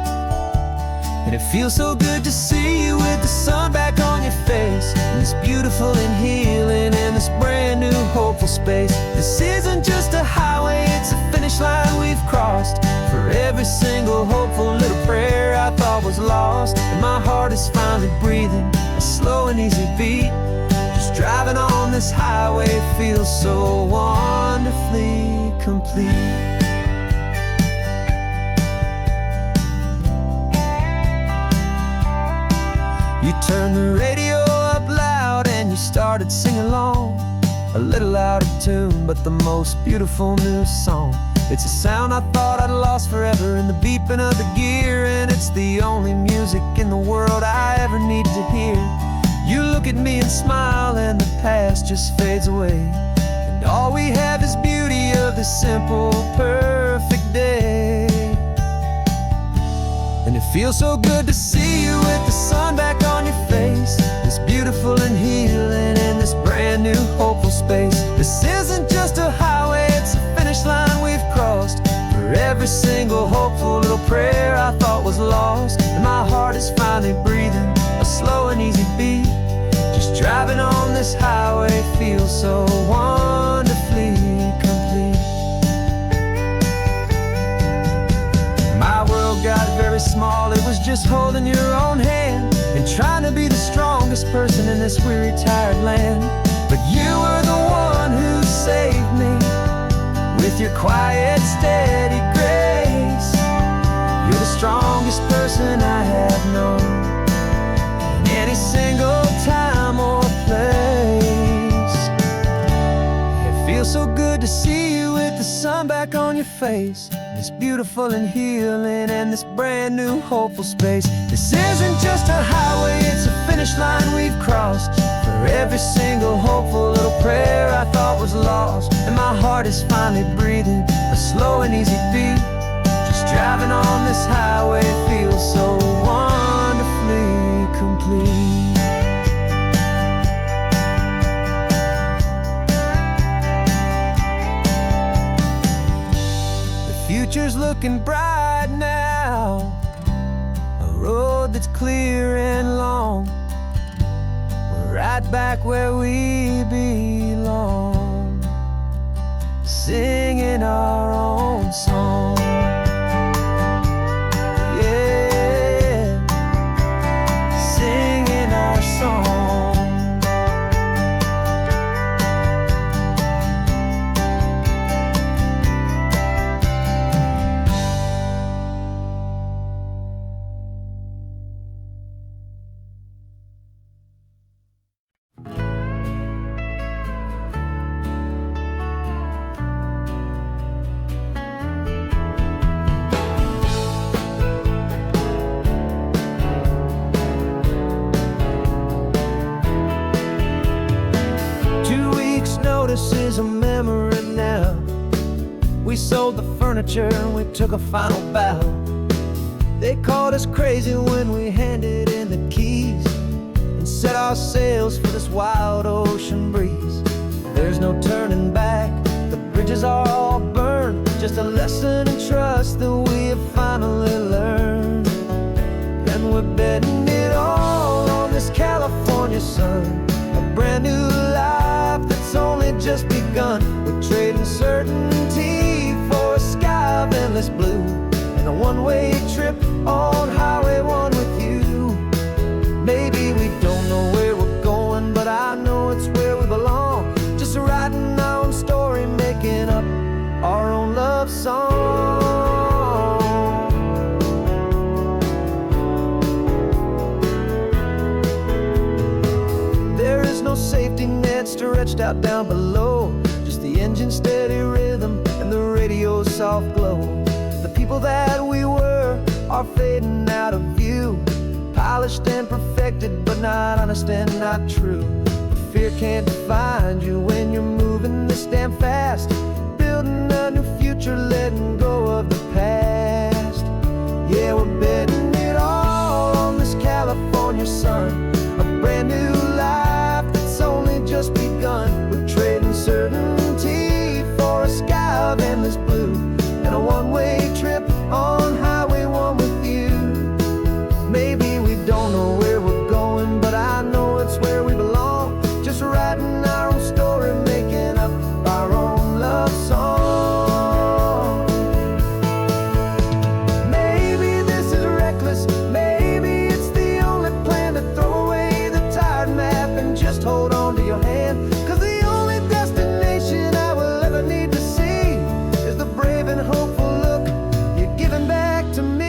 And it feels so good to see you with the sun back on your face, and this beautiful and healing in this brand new hopeful space. This isn't just a highway, it's a finish line we've crossed. For every single hopeful little prayer I thought was lost, and my heart is finally breathing a slow and easy beat. Just driving on this highway feels so wonderfully complete. You turned the radio up loud and you started singing along, a little out of tune, but the most beautiful new song. It's a sound I thought I'd lost forever in the beeping of the gear, and it's the only music in the world I ever need to hear. You look at me and smile, and the past just fades away, and all we have is beauty of this simple, perfect day. And it feels so good to see you with the sun back on your face, this beautiful and healing in this brand new hopeful space. This isn't just a highway, it's a finish line we've crossed. For every single hopeful little prayer I thought was lost, and my heart is finally breathing a slow and easy beat. Just driving on this highway feels so wonderfully complete. My world got very small, it was just holding your own hand and trying to be the strongest person in this weary, tired land. But you were the one who saved me with your quiet, steady grace. You're the strongest person I have known in any single time or place. It feels so good to see you with the sun back on your face, this beautiful and healing and this brand new hopeful space. This isn't just a highway, it's a finish line we've crossed. For every single hopeful little prayer I thought was lost, and my heart is finally breathing a slow and easy beat. Just driving on this highway feels so wonderfully complete. Future's looking bright now, a road that's clear and long. We're right back where we belong, singing our own song. Yeah, singing our song. This is a memory now. We sold the furniture and we took a final bow. They called us crazy when we handed in the keys and set our sails for this wild ocean breeze. There's no turning back, the bridges are all burned, just a lesson in trust that we have finally learned. And we're betting it all on this California sun, a brand new life endless blue, and a one-way trip on Highway 1 with you. Maybe we don't know where we're going, but I know it's where we belong. Just writing our own story, making up our own love song. There is no safety net stretched out down below, just the engine's steady rhythm and the radio's soft glow. The people that we were are fading out of view, polished and perfected, but not honest and not true. Fear can't define you when you're moving this damn fast, building a new future, letting go of the past. Yeah, we're betting it all on this California sun, a brand new life that's only just begun. We're trading certainty for a sky of endless blue, and a one-way trip on Highway 1 with you. Maybe we don't know where we're going, but I know it's where we belong. Just writing our own story, making up our own love song. Maybe this is reckless, maybe it's the only plan to throw away the tired map and just hold on to your hand. 'Cause the only destination I will ever need to see is the brave and hopeful look you're giving back to me.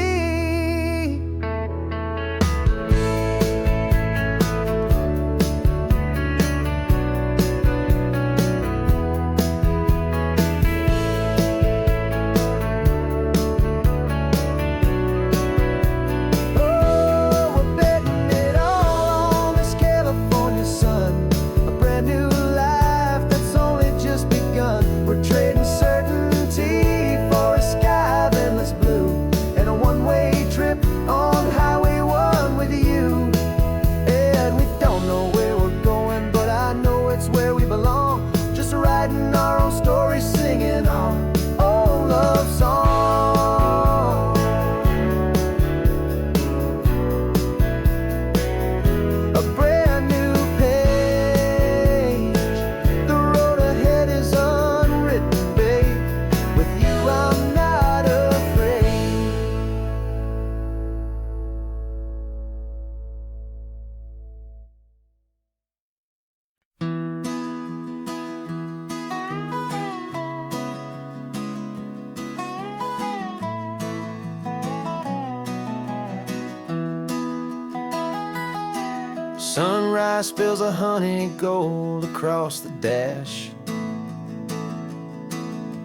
Sunrise spills a honey gold across the dash,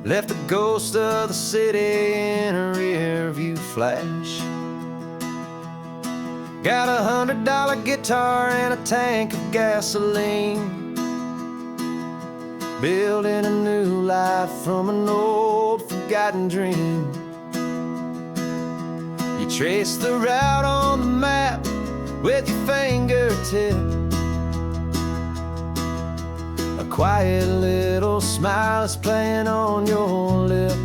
left the ghost of the city in a rear view flash. Got a $100 guitar and a tank of gasoline, building a new life from an old forgotten dream. You trace the route on the map with your fingertip, a quiet little smile is playing on your lip.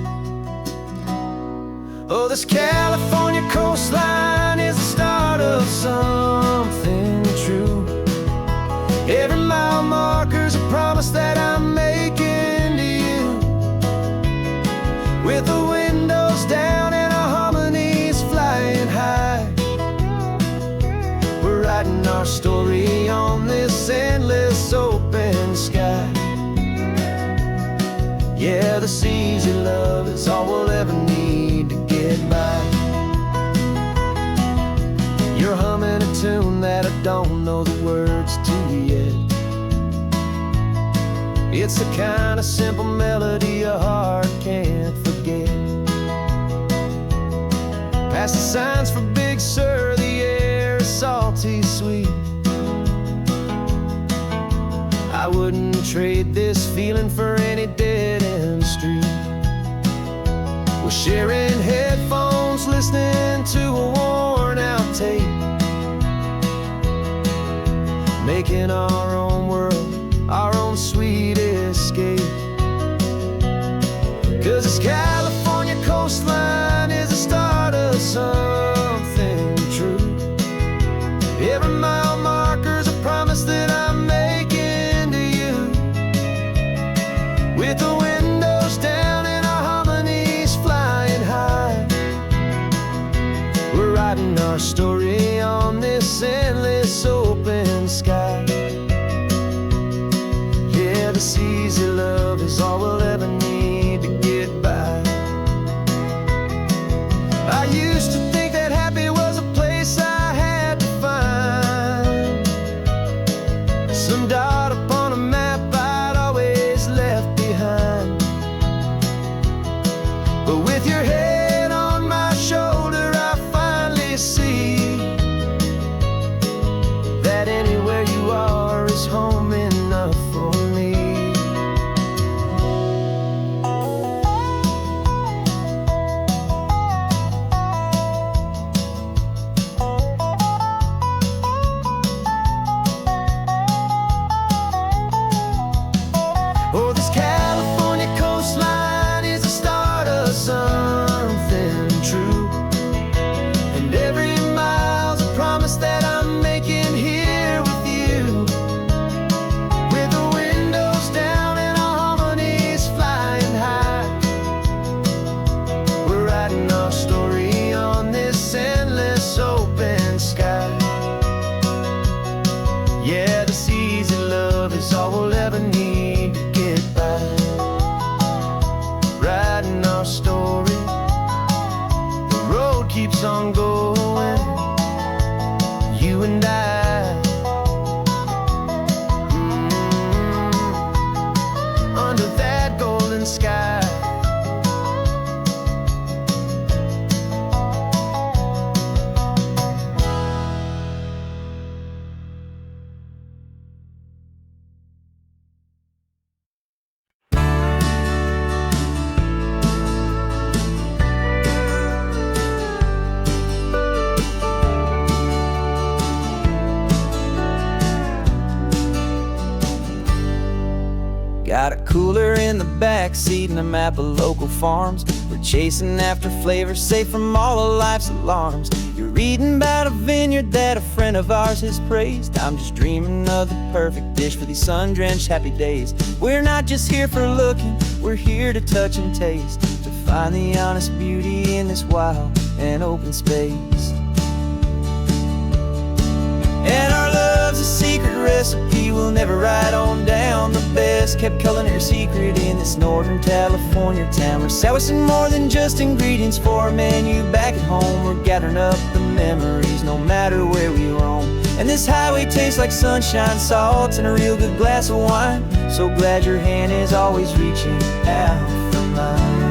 Oh, this California coastline is the start of something true. Every mile marker's a promise that I'm making to you, with the windows down and our harmonies flying high. Writing our story on this endless open sky. Yeah, this easy love is all we'll ever need to get by. You're humming a tune that I don't know the words to yet. It's the kind of simple melody a heart can't forget. Past the signs for Big Sur, the air is salty sweet. I wouldn't trade this feeling for any dead-end street. We're sharing headphones, listening to a worn-out tape, making our own world, our own sweet escape. 'Cause this California coastline is the start of something true. Every mile marker's a promise that I'm making to you, with the windows down and our harmonies flying high. writing our story on this endless open sky. Yeah, this easy love is all we'll ever need to get by. I used to think that happy was a place I had to find, some dot upon a map I'd always left behind. But with your head on my shoulder, I finally see that anywhere you are is home enough for me. Oh, this California coastline is the start of something true, and every mile's a promise that I'm making here with you. With the windows down and our harmonies flying high, we're writing our story on this endless open sky. Yeah, this easy love is all we'll ever need to get by. Writing our story, the road keeps on going, you and I, under that golden sky. Got a cooler in the back seat and a map of local farms. We're chasing after flavors safe from all of life's alarms. You're reading about a vineyard that a friend of ours has praised. I'm just dreaming of the perfect dish for these sun-drenched happy days. We're not just here for looking, we're here to touch and taste, to find the honest beauty in this wild and open space. And our love's a secret recipe we'll never write on down. The best kept culinary secret in this Northern California town. We're selling more than just ingredients for a menu back at home. We're gathering up the memories no matter where we roam. And this highway tastes like sunshine, salt, and a real good glass of wine. So glad your hand is always reaching out for mine.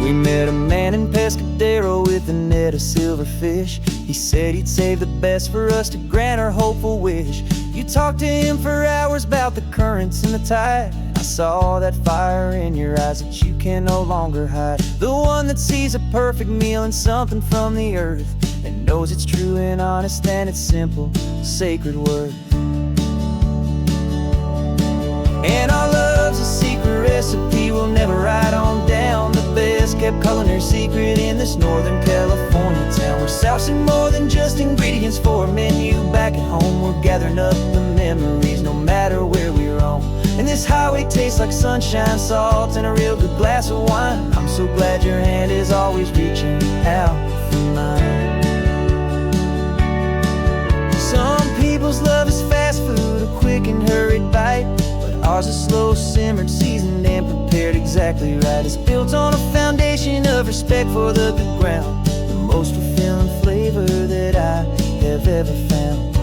We met a man in Pescadero with a net of silverfish. He said he'd save the best for us to grant our hopeful wish. You talked to him for hours about the currents and the tide. I saw that fire in your eyes that you can no longer hide. The one that sees a perfect meal in something from the earth, and knows it's true and honest and it's simple, sacred worth. And our love's a secret recipe we'll never write on down. The best kept culinary secret in this Northern California town. We're sourcing more than just ingredients for a menu back at home. We're gathering up the memories no matter where we roam. And this highway tastes like sunshine, salt, and a real good glass of wine. I'm so glad your hand is always reaching out for mine. Some people's love is fast food, a quick and hurried bite. Ours is slow simmered, seasoned, and prepared exactly right. It's built on a foundation of respect for the good ground, the most fulfilling flavor that I have ever found.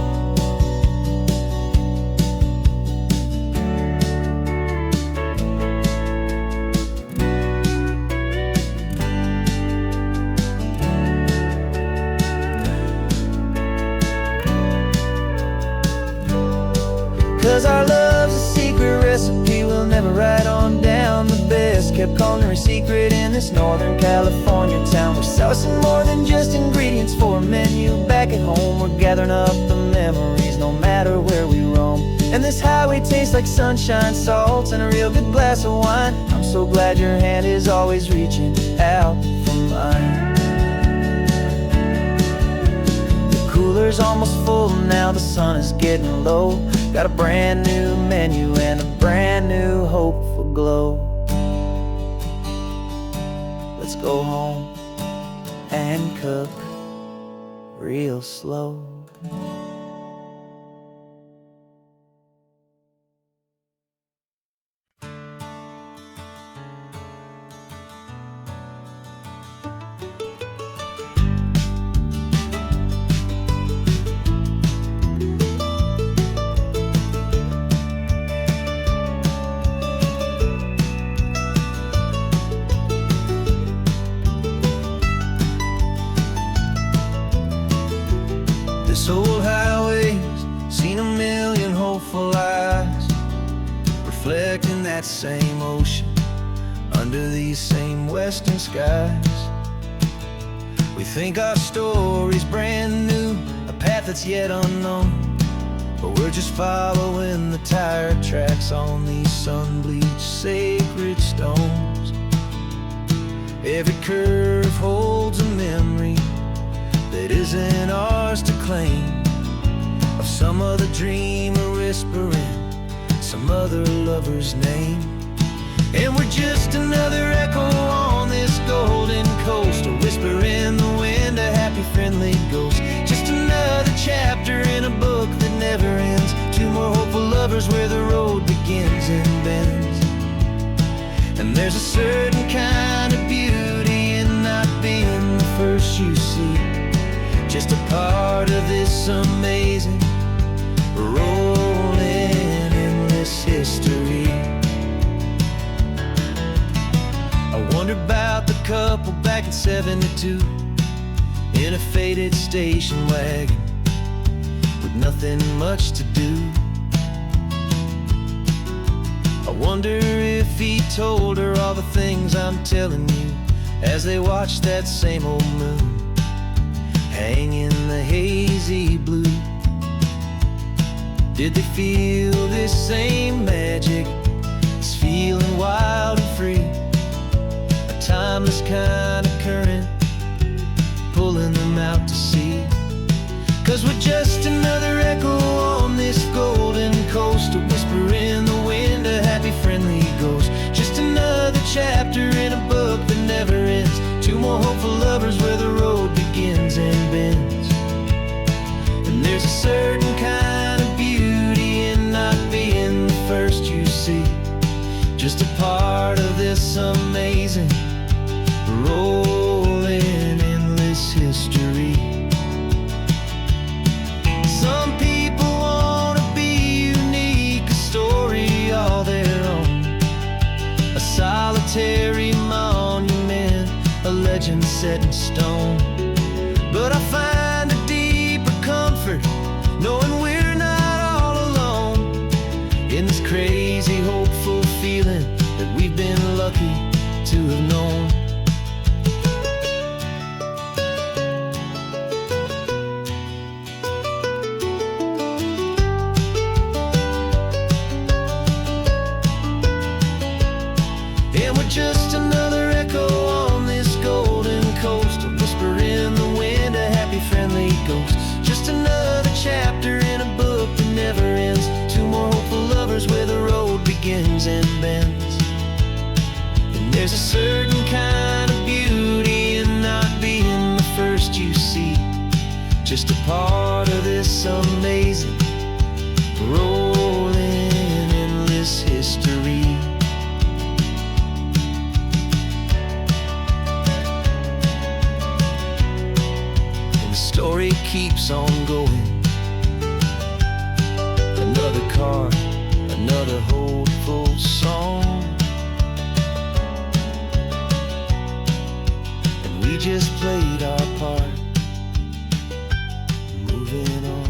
'Cause our love's a secret recipe we'll never write on down. The best kept culinary secret in this Northern California town. We're sourcing more than just ingredients for a menu back at home. We're gathering up the memories no matter where we roam. And this highway tastes like sunshine, salt, and a real good glass of wine. I'm so glad your hand is always reaching out for mine. The cooler's almost full now, the sun is getting low. Got a brand new menu and a brand new hopeful glow. Let's go home and cook real slow. This old highway's seen a million hopeful eyes, reflecting that same ocean under these same western skies. We think our story's brand new, a path that's yet unknown, but we're just following the tire tracks on these sun-bleached sacred stones. Every curve holds a memory that isn't ours to claim, of some other dreamer whispering some other lover's name. And we're just another echo on this golden coast, a whisper in the wind, a happy friendly ghost. Just another chapter in a book that never ends, two more hopeful lovers where the road begins and bends. And there's a certain kind of beauty in not being the first you see, just a part of this amazing, rolling, endless history. I wonder about the couple back in '72 in a faded station wagon with nothing much to do. I wonder if he told her all the things I'm telling you as they watched that same old moon hang in the hazy blue. Did they feel this same magic, this feeling wild and free, a timeless kind of current pulling them out to sea? 'Cause we're just another echo on this golden coast, a whisper in the wind, a happy friendly ghost. Just another chapter in a book that never ends, two more hopeful lovers where the road begins and bends. And there's a certain kind of beauty in not being the first you see, just a part of this amazing, rolling, endless history. Some people want to be unique, a story all their own, a solitary monument, a legend set in stone. But I find a deeper comfort knowing we're not all alone in this crazy, hopeful feeling that we've been lucky to have known. And we're just another echo on this golden coast, a whisper in the wind, a happy friendly ghost. Just another chapter in a book that never ends, two more hopeful lovers where the road begins and bends. And there's a certain kind of beauty in not being the first you see, just a part of this amazing, rolling, endless history. Story keeps on going. Another car, another hopeful song, and we just played our part, moving on.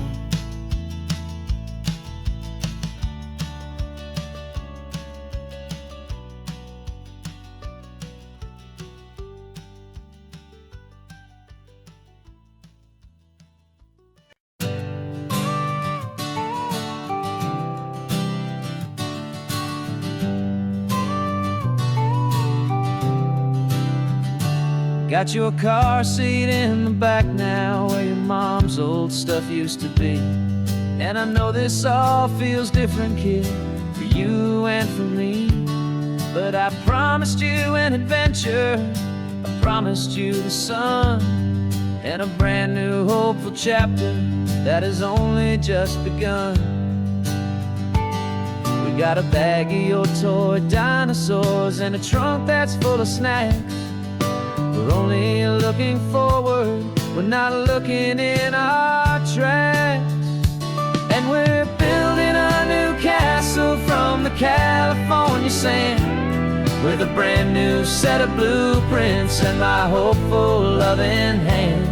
Got your car seat in the back now, where your mom's old stuff used to be. And I know this all feels different, kid, for you and for me. But I promised you an adventure, a promised you the sun and a brand new hopeful chapter that has only just begun. We got a bag of your toy dinosaurs and a trunk that's full of snacks. We're only looking forward, we're not looking in our tracks. And we're building a new castle from the California sand, with a brand new set of blueprints and my hopeful loving hand.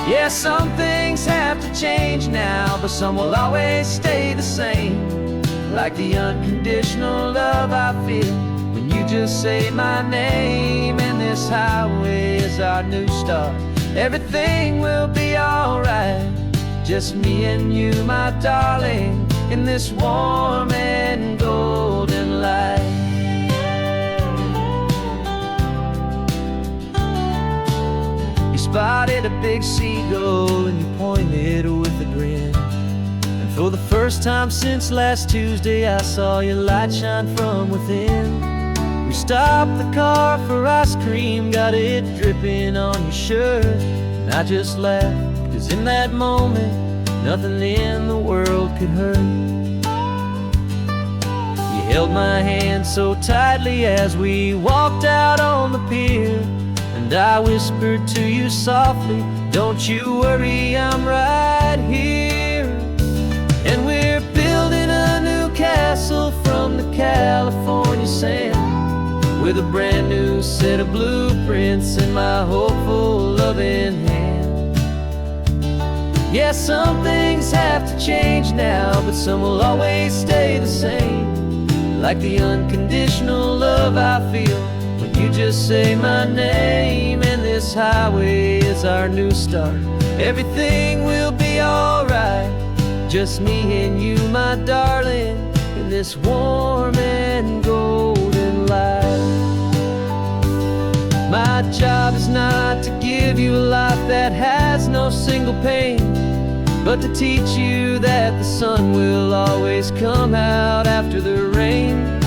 Yeah, some things have to change now, but some will always stay the same. Like the unconditional love I feel when you just say my name. And this highway is our new start. Everything will be alright, just me and you, my darling, in this warm and golden light. You spotted a big seagull and you pointed with a grin. And for the first time since last Tuesday, I saw your light shine from within. We stopped the car for ice cream, got it dripping on your shirt. And I just laughed, 'cause in that moment, nothing in the world could hurt. You held my hand so tightly as we walked out on the pier, and I whispered to you softly, don't you worry, I'm right here. And we're building a new castle from the California sand, with a brand new set of blueprints in my hopeful loving hand. Yeah, some things have to change now, but some will always stay the same. Like the unconditional love I feel when you just say my name. And this highway is our new start. Everything will be alright, just me and you, my darling, in this warm and golden light. My job is not to give you a life that has no single pain, but to teach you that the sun will always come out after the rain.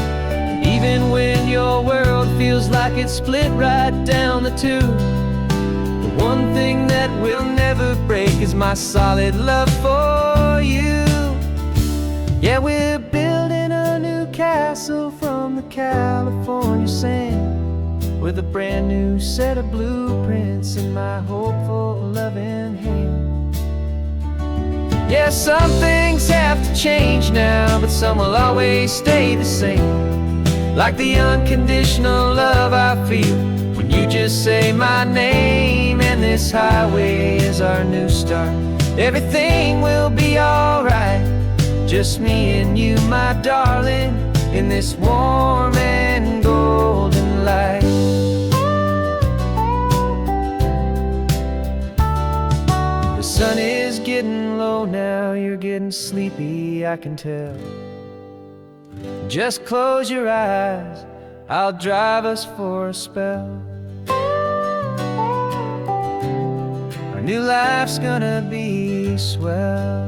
Even when your world feels like it's split right down the two, the one thing that will never break is my solid love for you. Yeah, we're building a new castle from the California sand, with a brand new set of blueprints in my hopeful loving hand. Yeah, some things have to change now, but some will always stay the same. Like the unconditional love I feel when you just say my name. And this highway is our new start. Everything will be alright, just me and you, my darling, in this warm and golden light. The sun is getting low now, you're getting sleepy, I can tell. Just close your eyes, I'll drive us for a spell. Our new life's gonna be swell.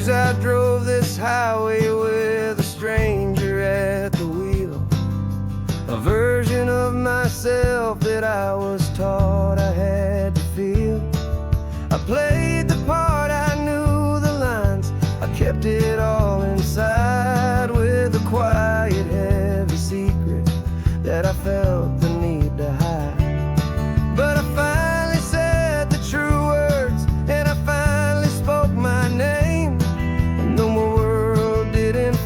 I drove this highway with a stranger at the wheel, a version of myself that I was taught I had to feel. I played the part, I knew the lines, I kept it all inside, with a quiet, heavy secret that I felt the need to hide. But I finally said the true words, and I finally spoke my name.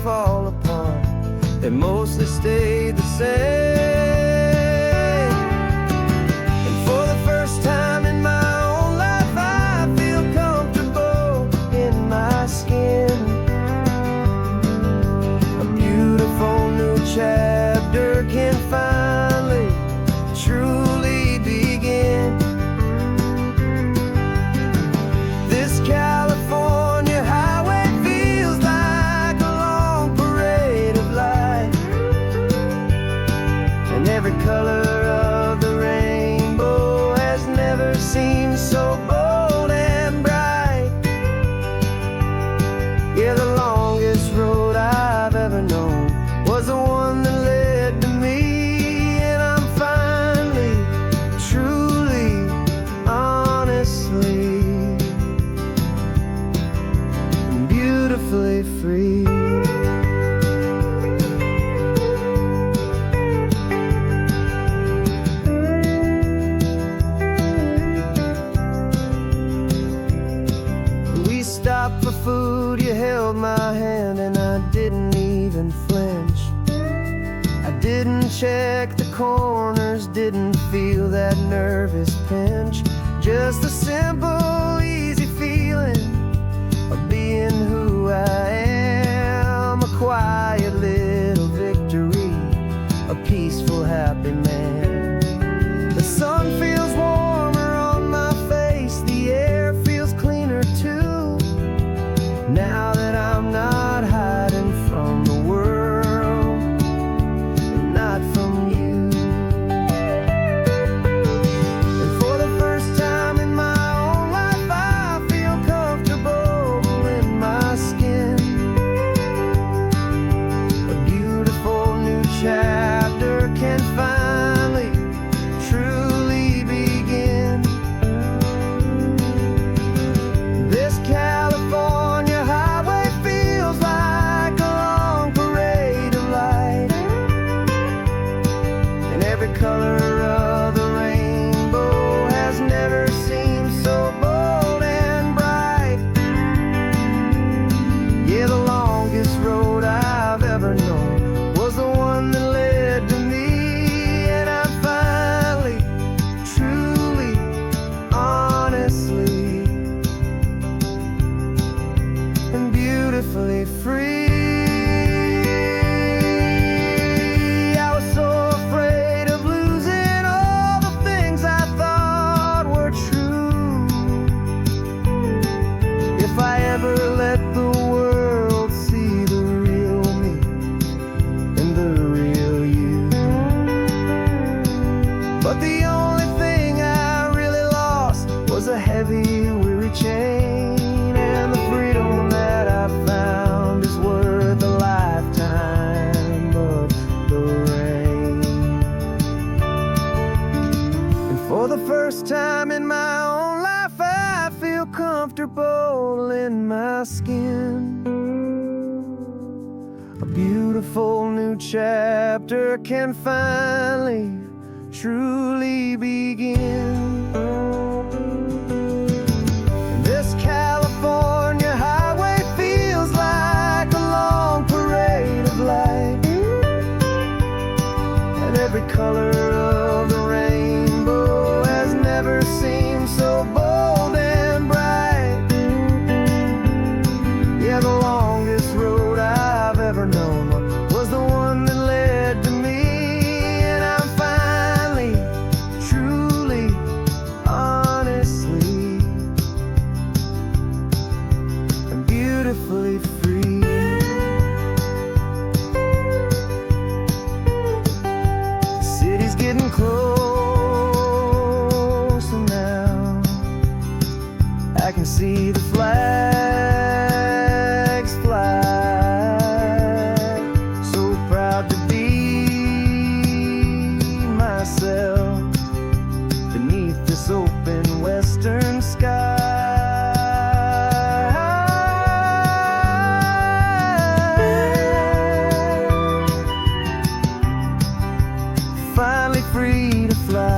Fall apart, they mostly stayed the same. And for the first time in my own life, I feel comfortable in my skin. A beautiful new chapter can finally every color of the rainbow has never seemed so bold and bright. Yeah, the longest road I've ever known was the one that led to me, and I'm finally, truly, honestly, beautifully free. We stopped for food, you held my hand, and I didn't even flinch. I didn't check the corners, didn't feel that nervous pinch. Just a simple, easy feeling of being who I am. A quiet little victory, a peaceful, happy man. The sun feels warmer on my face, the air feels cleaner too, now that I'm not hiding from the world and not from you. And for the first time in my own life, I feel comfortable in my skin. A beautiful new chapter can finally, truly begin. This California highway feels like a long parade of light, and every color of the rainbow has never seemed so bold and bright. Yeah, the longest road I've ever known was the one that led to me, and I'm finally, truly, honestly, and beautifully free. I was so afraid of losing all the things I thought were true. If I ever let the world see the real me and the real you. But the only thing I really lost was a heavy, weary chain, and the freedom that I found is worth a lifetime of the rain. And for the first time in my own life, I feel comfortable in my skin. A beautiful new chapter can finally, truly begin. And this California highway feels like a long parade of light, and every color of the rainbow has never seemed so bold and bright. Yeah, the longest road I've ever known was the one that led to me, and I'm finally, truly, honestly, and beautifully free. The city's getting closer now. I can see the flags fly. So proud to be myself beneath this open western sky. Finally free to fly.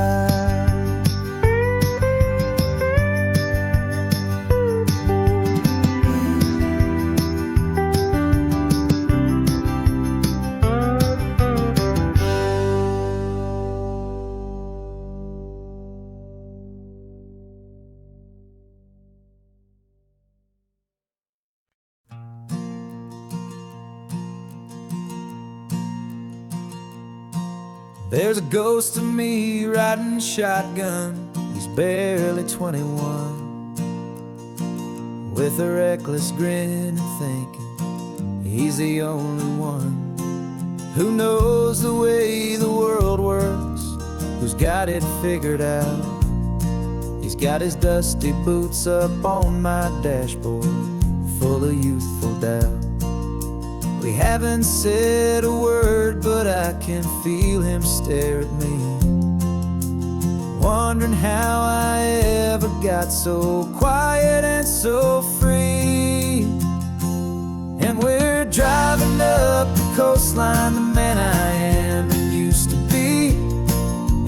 There's a ghost of me riding shotgun. He's barely 21, with a reckless grin and thinking he's the only one who knows the way the world works got it figured out. He's got his dusty boots up on my dashboard, full of youthful doubt. We haven't said a word, but I can feel him stare at me, wondering how I ever got so quiet and so free. And we're driving up the coastline, the man I am and used to be.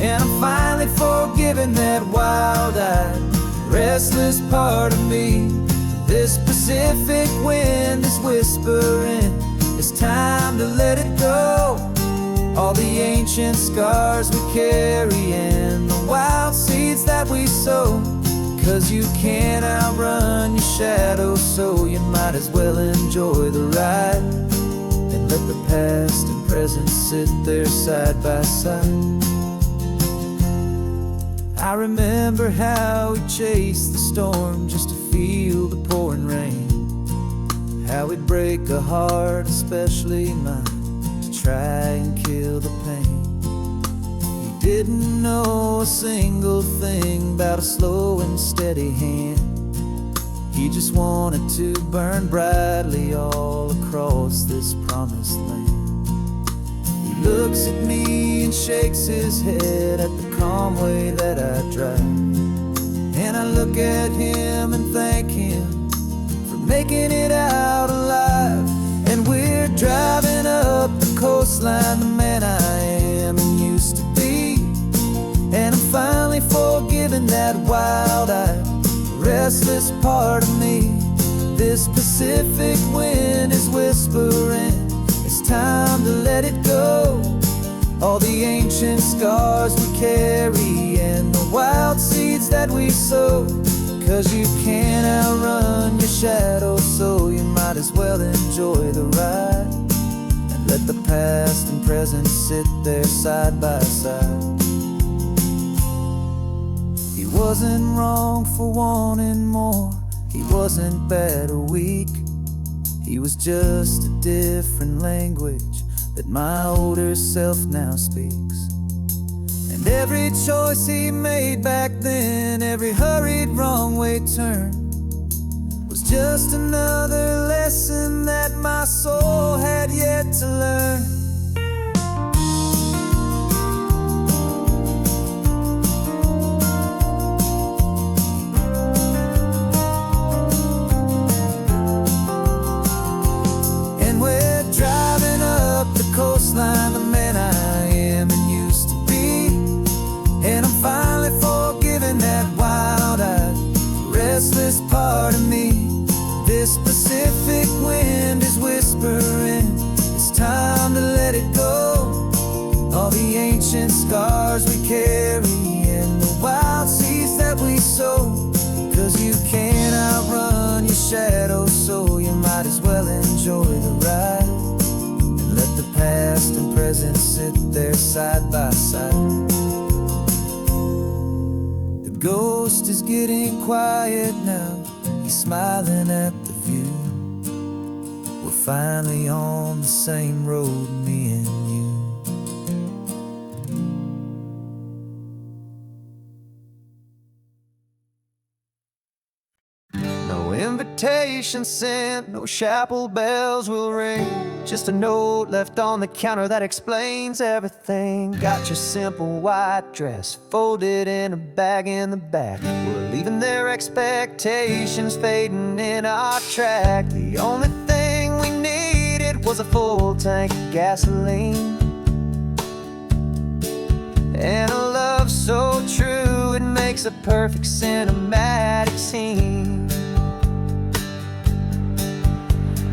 And I'm finally forgiving that wild-eyed, restless part of me. This Pacific wind is whispering, it's time to let it go. All the ancient scars we carry and the wild seeds that we sow. 'Cause you can't outrun your shadow, so you might as well enjoy the ride and let the past and present sit there side by side. I remember how we chased the storm just to feel the pouring rain, how we'd break a heart, especially mine, to try and kill the pain. He didn't know a single thing about a slow and steady hand. He just wanted to burn brightly all across this promised land. He looks at me and shakes his head at the calm way that I drive, and I look at him and thank him for making it out alive. And we're driving up the coastline, the man I am and used to be. And I'm finally forgiving that wild-eyed, restless part of me. This Pacific wind is whispering, it's time to let it go. All the ancient scars we carry and the wild seeds that we sow. 'Cause you can't outrun your shadow, so you might as well enjoy the ride and let the past and present sit there side by side. He wasn't wrong for wanting more, he wasn't bad or weak. He was just a different language that my older self now speaks. And every choice he made back then, every hurried wrong way turn, was just another lesson that my soul had yet to learn. Coastline, the man I am and used to be. And I'm finally forgiving that wild-eyed, restless part of me. This Pacific wind is whispering, it's time to let it go. All the ancient scars we carry and the wild seeds that we sow. 'Cause you can't outrun your shadow, so you might as well enjoy the ride. Let the past and present sit there side by side. The ghost is getting quiet now, he's smiling at the view. We're finally on the same road, me and you. No invitation sent, no chapel bells will ring. Just a note left on the counter that explains everything. Got your simple white dress folded in a bag in the back. We're leaving their expectations fading in our track. The only thing we needed was a full tank of gasoline, and a love so true it makes a perfect cinematic scene.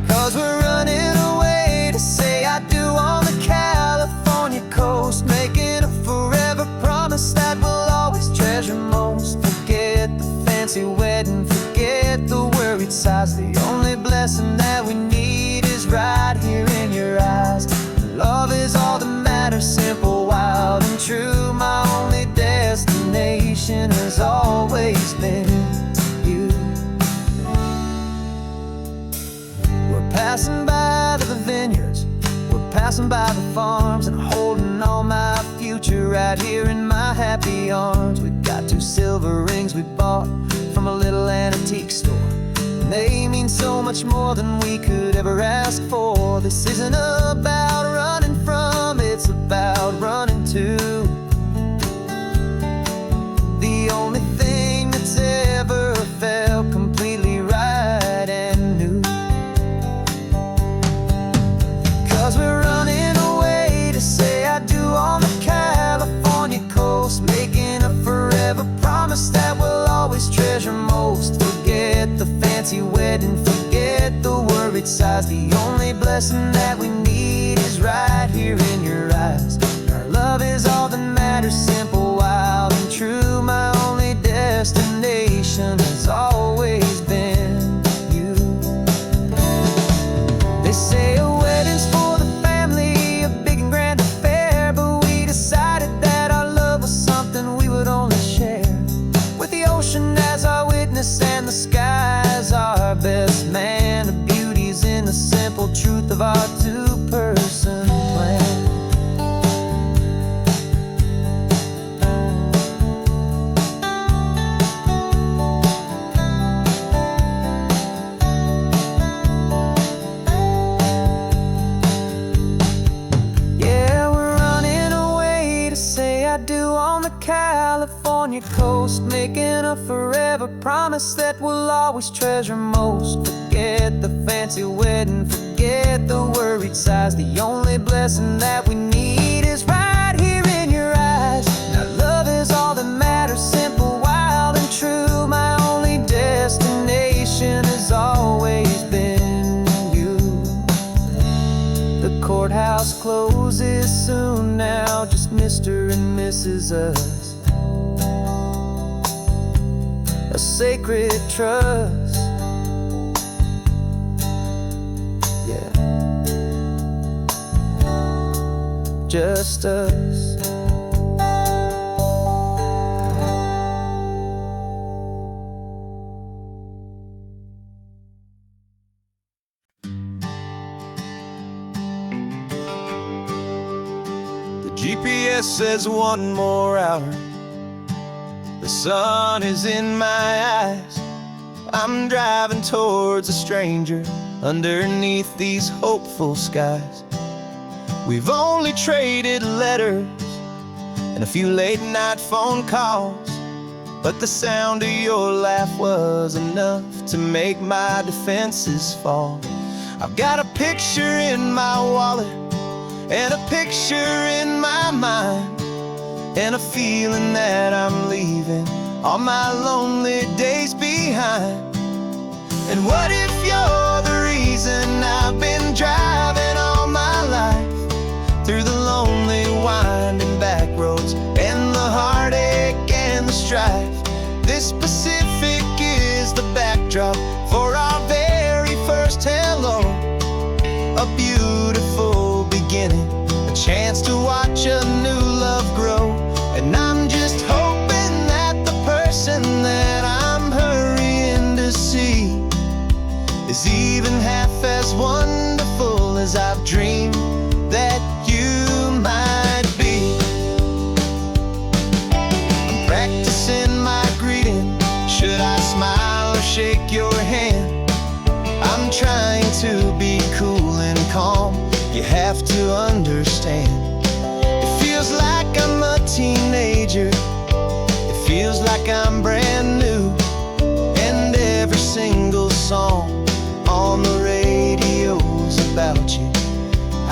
'Cause we're running away to say I do on the California coast, making a forever promise that we'll always treasure most. Forget the fancy wedding, forget the worried sighs. The only blessing that we need is right here in your eyes. Love is all that matters, simple, wild and true. My only destination has always been you. We're passing by the vineyards, we're passing by the farms and holding all my future right here in my happy arms. We've got 2 silver rings we bought from a little antique store, and they mean so much more than we could ever ask for. This isn't about running from, it's about running to the only thing that's ever felt completely right and new. 'Cause we're running away to say I do on the California coast, making a forever promise that we'll always treasure most. Forget the fancy wedding, forget the worried sighs. The only blessing that we need is right here in your eyes. Our love is all that matters, simple, wild, and true. My only destination has always been you. They say a wedding's for the family, a big and grand affair, but we decided that our love was something we would only share with the ocean as our witness and the sky as our best man. The beauty's in the simple truth of our 2-person plan. California coast, making a forever promise that we'll always treasure most. Forget the fancy wedding, forget the worried sighs. The only blessing that we need is right here in your eyes. Now love is all that matters, simple, wild, and true. My only destination has always been you. The courthouse closes soon now, just Mr. and Mrs. Us. A sacred trust, yeah, just us. The GPS says 1 more hour. The sun is in my eyes. I'm driving towards a stranger underneath these hopeful skies. We've only traded letters and a few late night phone calls, but the sound of your laugh was enough to make my defenses fall. I've got a picture in my wallet and a picture in my mind, and a feeling that I'm leaving all my lonely days behind. And what if you're the reason I've been driving all my life through the lonely winding back roads and the heartache and the strife? This Pacific is the backdrop for our very first hello. A beautiful beginning, a chance to watch a new love grow. And I'm just hoping that the person that I'm hurrying to see is even half as wonderful as I've dreamed that you might be. I'm practicing my greeting. Should I smile or shake your hand? I'm trying to be cool and calm. You have to understand. It feels like I'm a teenager. It feels like I'm brand new. And every single song on the radio's about you.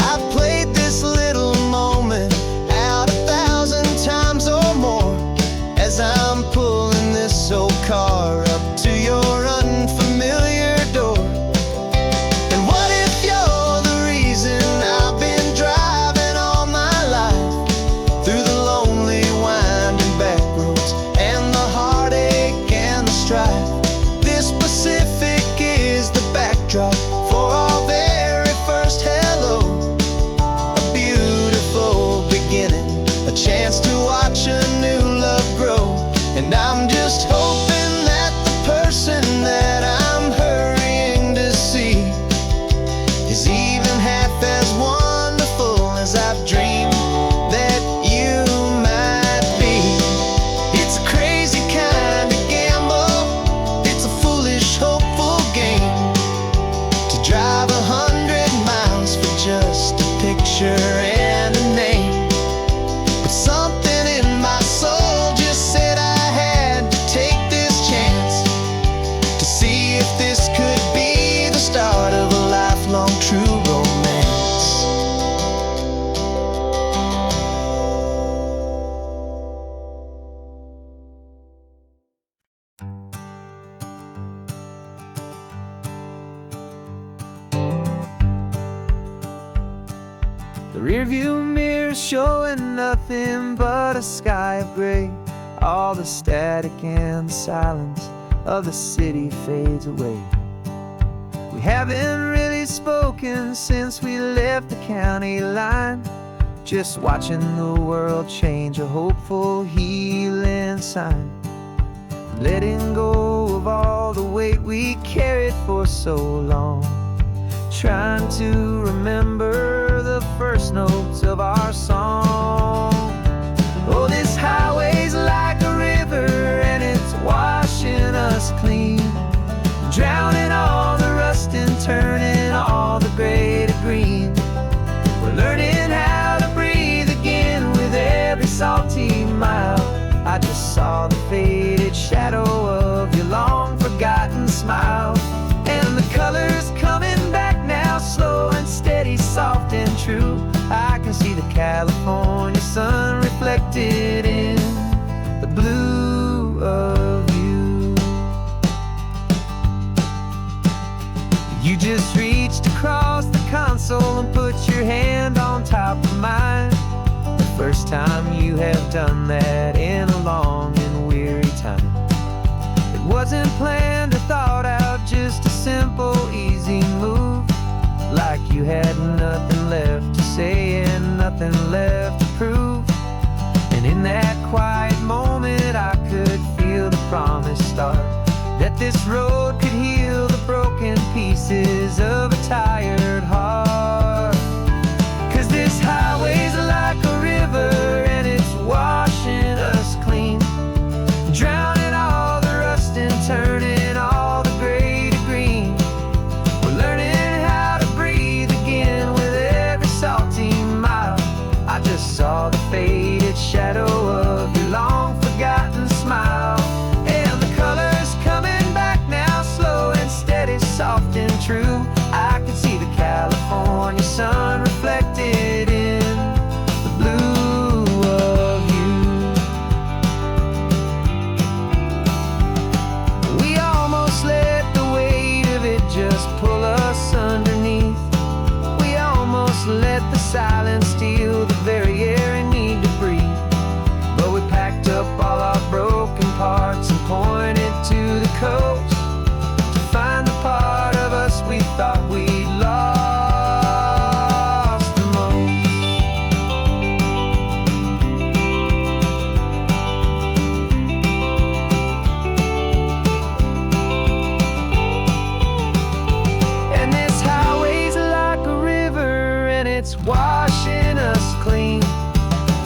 I've played this little moment out 1,000 times or more as I'm pulling this old car up to your unfamiliar door. And what if you're the reason I've been driving all my life through the lonely winding back roads and the heartache and the strife? This Pacific is the backdrop for our very first Rearview mirror showing nothing but a sky of gray. All the static and the silence of the city fades away. We haven't really spoken since we left the county line, just watching the world change, a hopeful healing sign. Letting go of all the weight we carried for so long, trying to remember the first notes of our song. Oh, this highway's like a river and it's washing us clean, drowning all the rust and turning all the gray to green. We're learning how to breathe again with every salty mile. I just saw the faded shadow of your long forgotten smile, and the colors coming back now, slow and steady, soft and true. I can see the California sun reflected in the blue of you. You just reached across the console and put your hand on top of mine. The first time you have done that in a long and weary time. It wasn't planned or thought out, just a simple, easy move. Like you had nothing left to say and nothing left to prove. And in that quiet moment I could feel the promise start, that this road could heal the broken pieces of a tired heart. 'Cause this highway's like a river and it's washing us clean, drowning all the rust and turning all the gray to green. We're learning how to breathe again with every salty mile. I just saw the faded shadow of your long forgotten smile, and the colors coming back now, slow and steady, soft and true. I can see the California sun reflected in the blue of you. We almost let the weight of it just pull us underneath. We almost let the silence steal the very air I need to breathe. But we packed up all our broken parts and pointed to the coast to find the part of us we thought we'd lost the most. And this highway's like a river and it's washing us clean,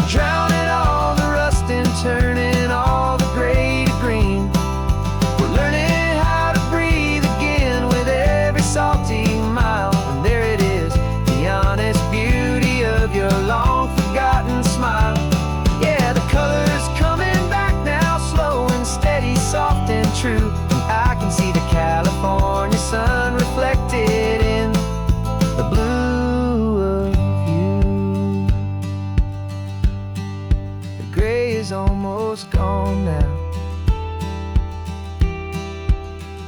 drowning all the rust and turning all the gray to green. We're learning how to breathe again with every salty mile. And there it is, the honest beauty of your long forgotten smile. Yeah, the colors coming back now, slow and steady, soft and true. And I can see the California sun reflected in the blue of you. The gray is almost gone now,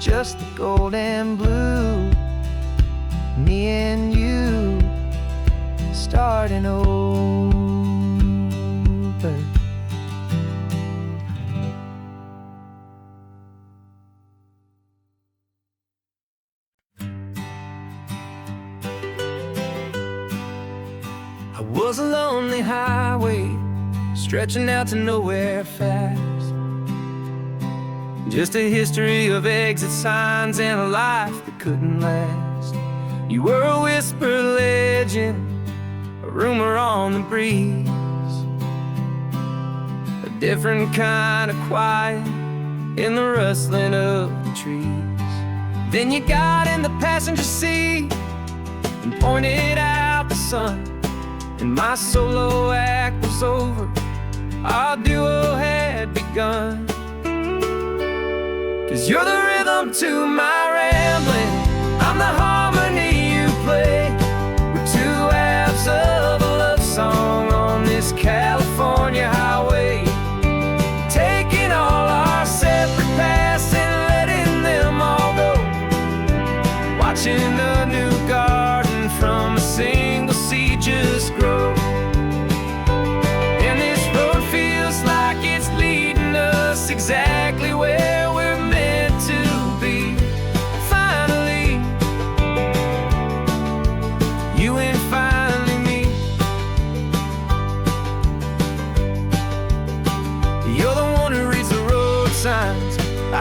just the gold and blue. Me and you starting over. I was a lonely highway stretching out to nowhere fast, just a history of exit signs and a life that couldn't last. You were a whispered legend, a rumor on the breeze, a different kind of quiet in the rustling of the trees. Then you got in the passenger seat and pointed out the sun, and my solo act was over, our duo had begun. 'Cause you're the rhythm to my rambling, I'm the harmony you play. We're two halves of a love song on this California highway, taking all our separate paths and letting them all go, watching a new garden from a single seed just grow.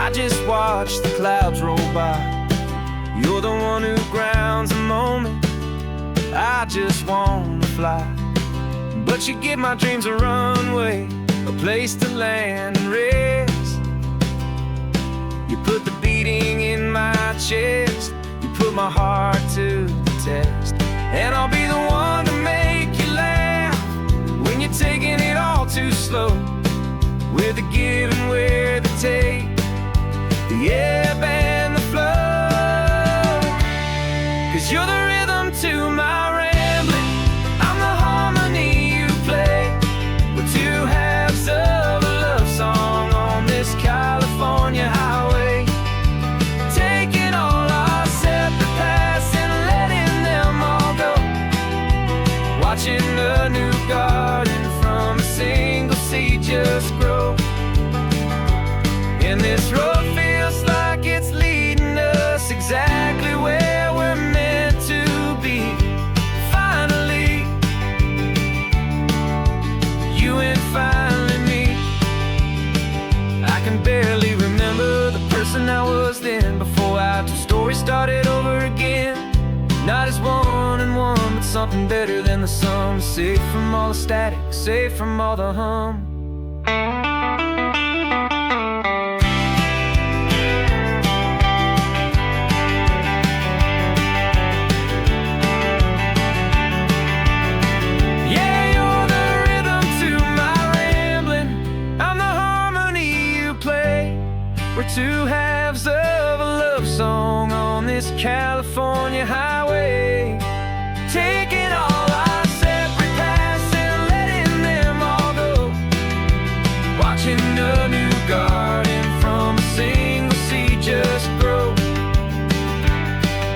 I just watch the clouds roll by. You're the one who grounds the moment. I just wanna fly, but you give my dreams a runway, a place to land and rest. You put the beating in my chest, you put my heart to the test. And I'll be the one to make you laugh when you're taking it all too slow. We're the give and we're the take, the ebb and the flow. 'Cause you're the rhythm to my rambling, I'm the harmony you play. We're two halves of a love song on this California highway, taking all our separate paths and letting them all go. Watching a new garden from a single seed just grow. And this road feels like it's leading us exactly where we're meant to be. Finally, you and finally me. I can barely remember the person I was then, before our two stories started over again. Not as one and one, but something better than the sum. Safe from all the static, safe from all the hum. We're two halves of a love song on this California highway, taking all our separate paths and letting them all go. Watching a new garden from a single seed just grow.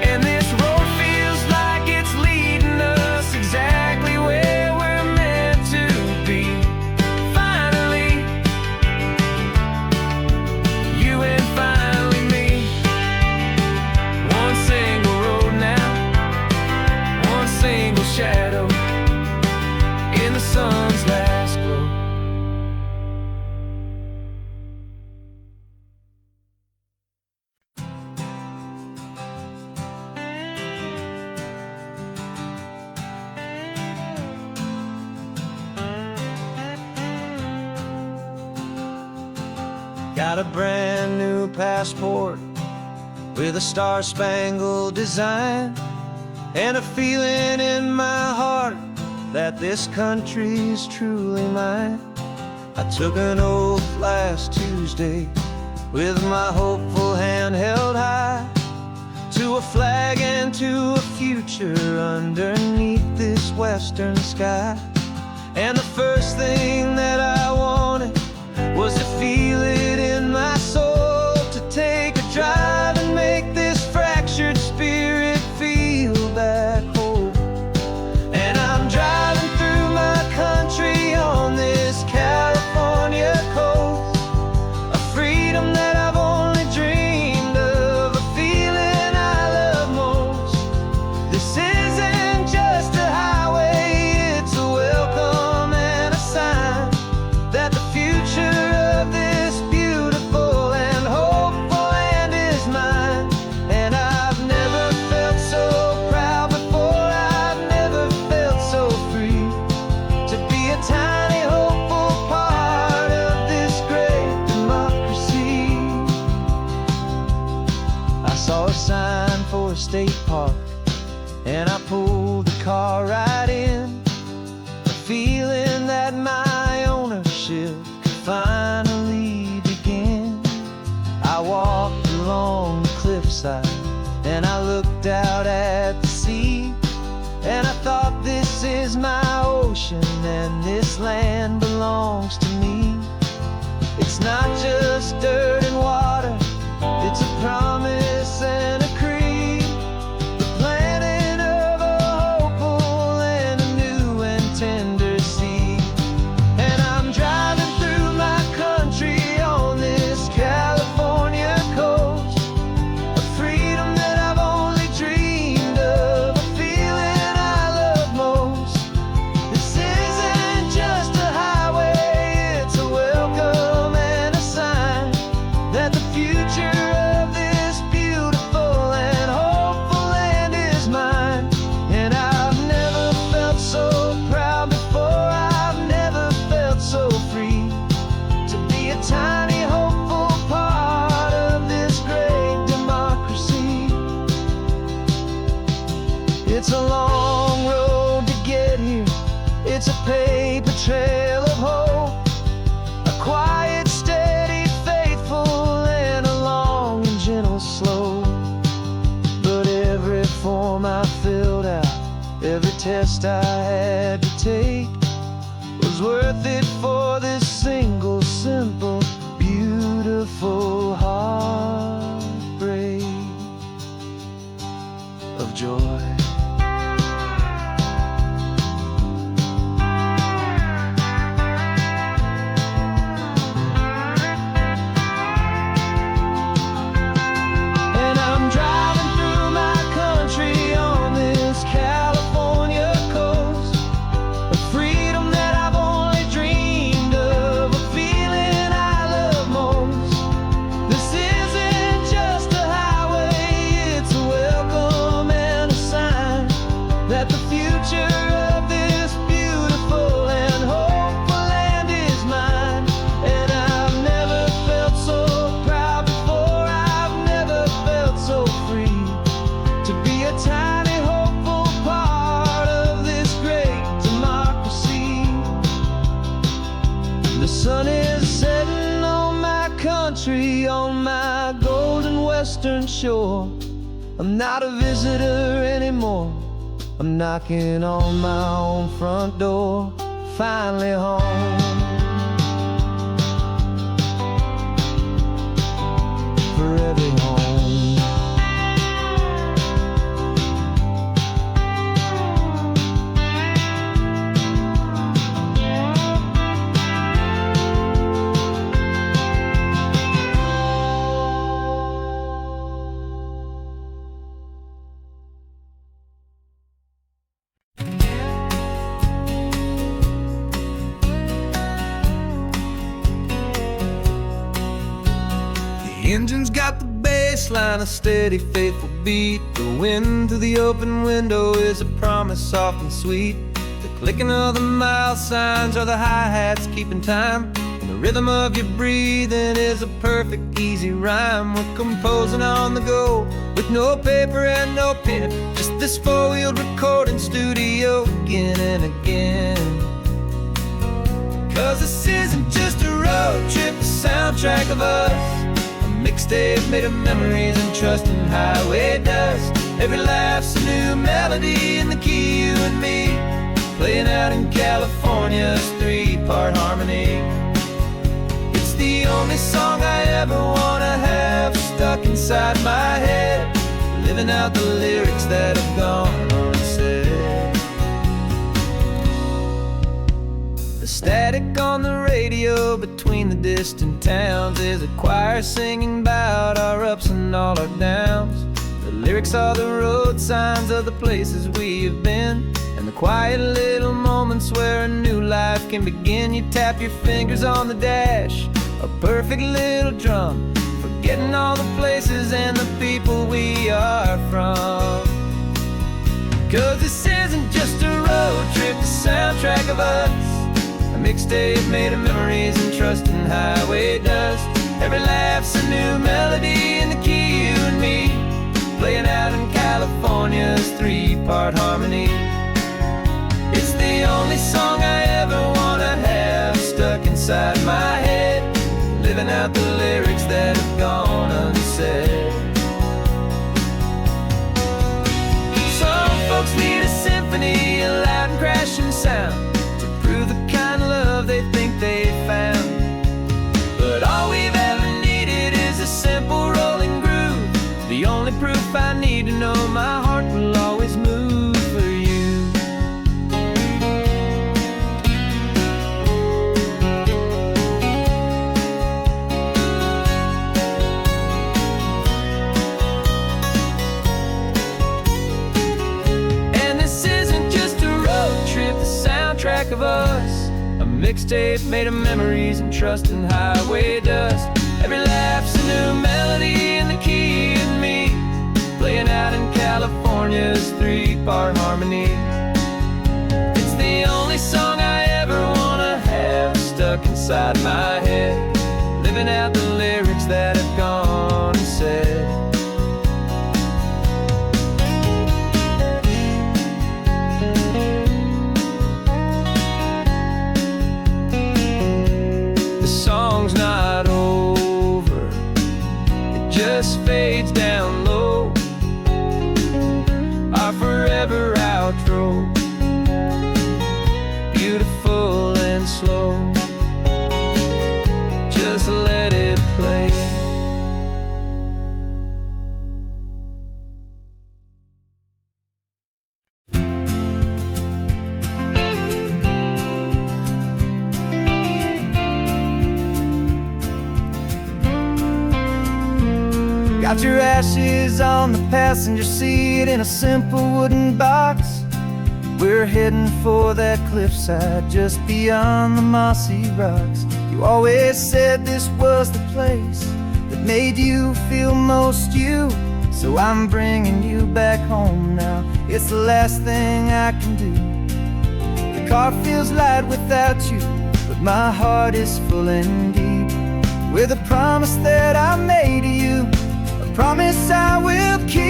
And this road feels like it's leading us exactly where we're meant to be. Finally, you and finally me. One single road now, one single shadow in the sun's last glow. Got a brand new passport with a star-spangled design, and a feeling in my heart that this country's truly mine. I took an oath last Tuesday with my hopeful hand held high, to a flag and to a future underneath this western sky. And the first thing that I wanted was to feel it in my soul, to take a drive and make this fractured spirit feel back home. And I'm driving through my country on this California coast, a freedom that I've only dreamed of, a feeling I love most. This isn't just a highway, it's a welcome and a sign that the future of this beautiful and hopeful land is mine. And I've never felt so proud before, I've never felt so free, to be a tiny hopeful part of this great democracy. I saw a sign for a state park, and I pulled the car right in, a feeling that my ownership could finally begin. I walked along the cliffside and I looked out at the sea, and I thought, this is my ocean and this land belongs to me. It's not just dirt and water, it's a promise and a creed, the planting of a hopeful and a new and tender seed. And I'm driving through my country on this California coast, a freedom that I've only dreamed of, a feeling I love most. This isn't just a highway, it's a welcome and a sign It's a paper trail of hope, a quiet, steady, faithful, and a long and gentle slow. But every form I filled out, every test I had to take, was worth it for this single, simple, beautiful heartbreak of joy. And I'm driving through my country on this California coast, a freedom that I've only dreamed of, a feeling I love most. This isn't just a highway, it's a welcome and a sign that the future of this beautiful and hopeful land is mine. And I've never felt so proud before, I've never felt so free to be a tiny hopeful part of this great democracy. The sun is setting on my country, on my golden western shore. I'm not a visitor anymore, I'm knocking on my own front door, finally home. Forever home. The engine's got the bass line, a steady, faithful beat. The wind through the open window is a promise soft and sweet. The clicking of the mile signs are the hi-hats keeping time, and the rhythm of your breathing is a perfect, easy rhyme. We're composing on the go with no paper and no pen, just this four-wheeled recording studio again and again. 'Cause this isn't just a road trip, the soundtrack of us, mixtape made of memories and trust in highway dust. Every laugh's a new melody in the key, you and me, playing out in California's three-part harmony. It's the only song I ever wanna have stuck inside my head, living out the lyrics that have gone unsaid. The static on the radio between the distant towns is a choir singing about our ups and all our downs. The lyrics are the road signs of the places we have been, and the quiet little moments where a new life can begin. You tap your fingers on the dash, a perfect little drum, forgetting all the places and the people we are from. 'Cause this isn't just a road trip, the soundtrack of us, a mixtape made of memories and trust in highway dust. Every laugh's a new melody in the key, you and me, playing out in California's three-part harmony. It's the only song I ever wanna have stuck inside my head, living out the lyrics that have gone unsaid. Some folks need a symphony, a loud and crashing sound, to prove the kind of love they think they found. But all we've ever needed is a simple rolling groove, the only proof I need to know my heart will always move for you. And this isn't just a road trip, the soundtrack of us, a mixtape made of memories and trust in highway dust. Every laugh's a new melody in the key, and me, playing out in California's three-part harmony. It's the only song I ever wanna have stuck inside my head, living out the lyrics that have gone unsaid. Got your ashes on the passenger seat in a simple wooden box. We're heading for that cliffside just beyond the mossy rocks. You always said this was the place that made you feel most you. So I'm bringing you back home now. It's the last thing I can do. The car feels light without you, but my heart is full and deep with a promise that I made to you, a promise I will keep.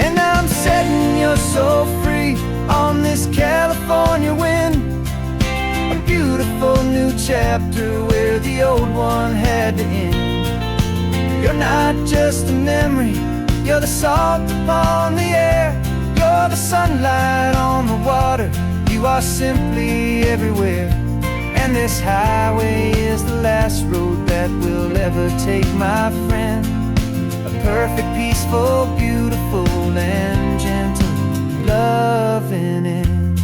And I'm setting your soul free on this California wind, a beautiful new chapter where the old one had to end. You're not just a memory, you're the salt upon the air, you're the sunlight on the water, you are simply everywhere. And this highway is the last road that we'll ever take, my friend. A perfect, peaceful, beautiful, and gentle loving end.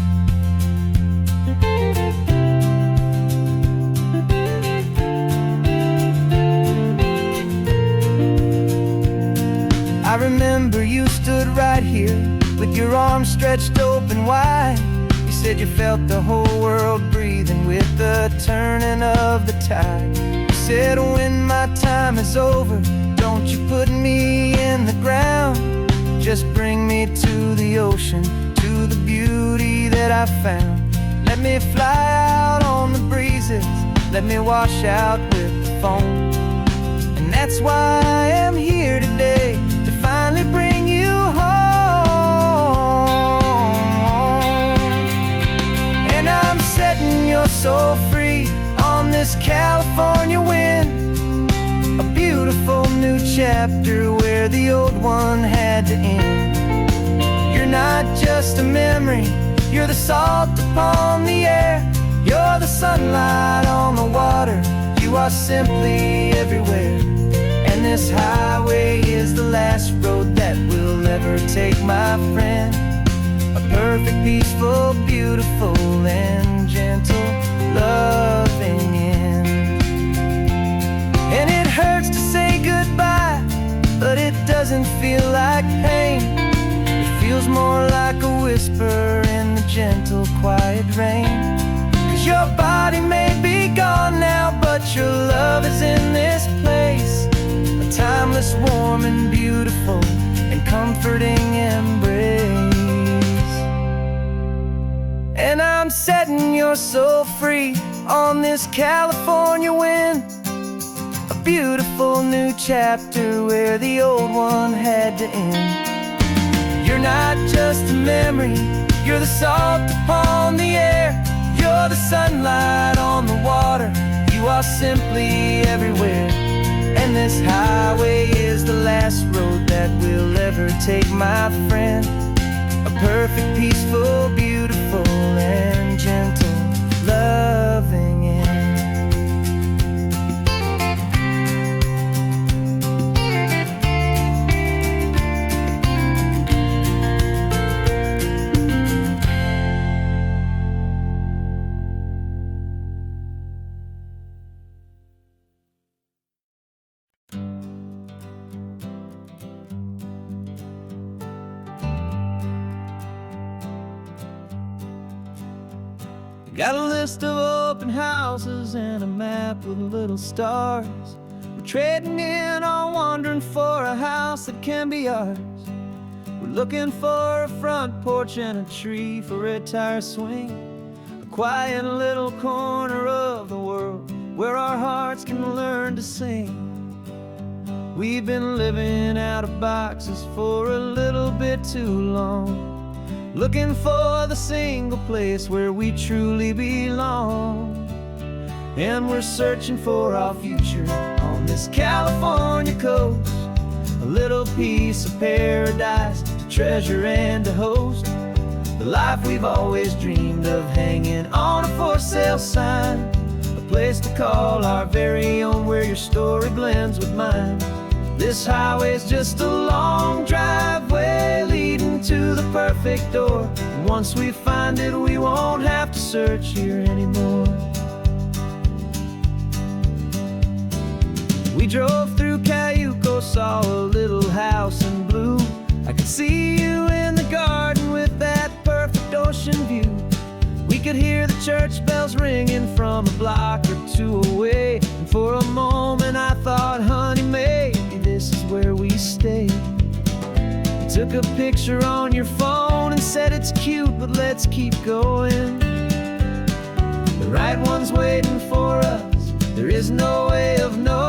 I remember you stood right here with your arms stretched open wide. You said you felt the whole world breathing with the turning of the tide. You said when my time is over, don't you put me in the ground, just bring me to the ocean, to the beauty that I found. Let me fly out on the breezes, let me wash out with the foam. And that's why I am here today, to finally bring you home. And I'm setting your soul free on this California wind, a beautiful new chapter where the old one had to end. You're not just a memory, you're the salt upon the air, you're the sunlight on the water, you are simply everywhere. And this highway is the last road that we'll ever take, my friend. A perfect, peaceful, beautiful, and gentle loving end. And it hurts to say goodbye, but it doesn't feel like pain. It feels more like a whisper in the gentle, quiet rain. 'Cause your body may be gone now, but your love is in this place, a timeless, warm, and beautiful, and comforting embrace. And I'm setting your soul free on this California wind, a beautiful new chapter where the old one had to end. You're not just a memory, you're the salt upon the air, you're the sunlight on the water, you are simply everywhere. And this highway is the last road that we'll ever take, my friend. A perfect, peaceful, beautiful, and gentle loving end. Got a list of open houses and a map with little stars. We're trading in on wandering for a house that can be ours. We're looking for a front porch and a tree for a tire swing, a quiet little corner of the world where our hearts can learn to sing. We've been living out of boxes for a little bit too long, looking for the single place where we truly belong. And we're searching for our future on this California coast, a little piece of paradise to treasure and to host, the life we've always dreamed of, hanging on a for sale sign, a place to call our very own where your story blends with mine. This highway's just a long driveway leading to the perfect door. And once we find it, we won't have to search here anymore. We drove through Cayuco, saw a little house in blue. I could see you in the garden with that perfect ocean view. We could hear the church bells ringing from a block or two away. And for a moment I thought, honey, maybe this is where we stay. You took a picture on your phone and said it's cute, but let's keep going. The right one's waiting for us, there is no way of knowing.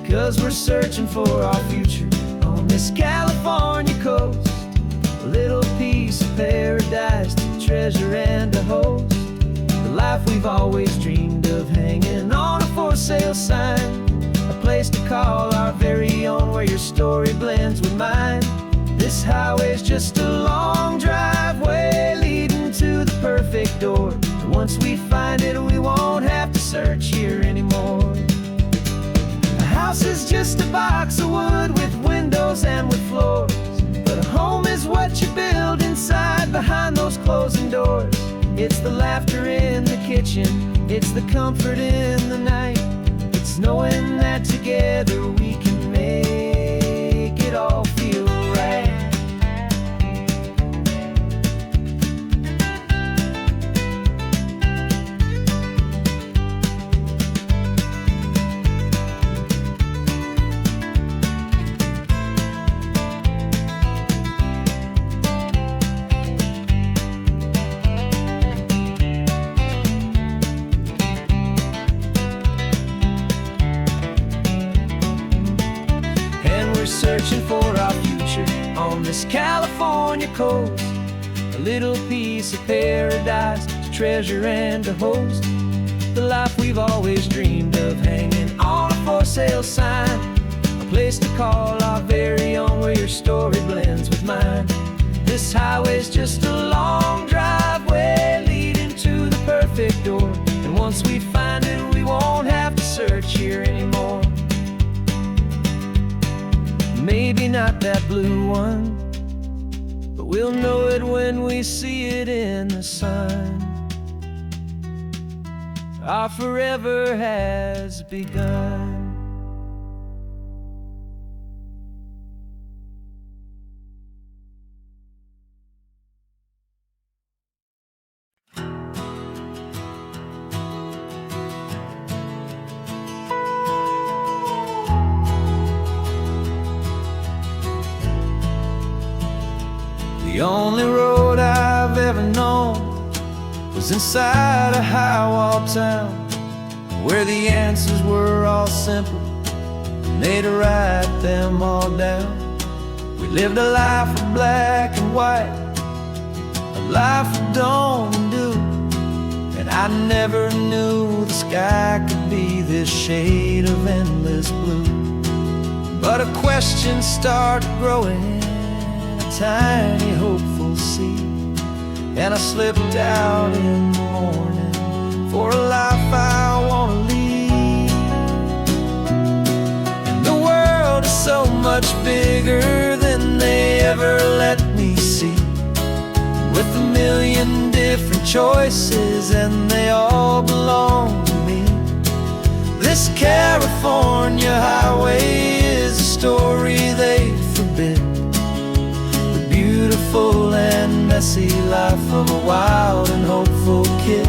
'Cause we're searching for our future on this California coast. A little piece of paradise to treasure and to host. The life we've always dreamed of, hanging on a for sale sign. A place to call our very own, where your story blends with mine. This highway's just a long driveway leading to the perfect door. And once we find it, we won't have to search here anymore. A house is just a box of wood with windows and with floors. But a home is what you build inside, behind those closing doors. It's the laughter in the kitchen, it's the comfort in the night. It's knowing that together we can make it all feel right. Searching for our future on this California coast. A little piece of paradise to treasure and to host. The life we've always dreamed of, hanging on a for sale sign. A place to call our very own, where your story blends with mine. This highway's just a long driveway leading to the perfect door. And once we find it, we won't have to search here anymore. Maybe not that blue one, but we'll know it when we see it in the sun. Our forever has begun. The only road I've ever known was inside a high-wall town, where the answers were all simple, and they'd write them all down. We lived a life of black and white, a life of dawn and dew, and I never knew the sky could be this shade of endless blue. But a question started growing, tiny hopeful seed, and I slipped out in the morning for a life I want to lead. And the world is so much bigger than they ever let me see, with a million different choices and they all belong to me. This California highway is a story they forbid, beautiful and messy life of a wild and hopeful kid.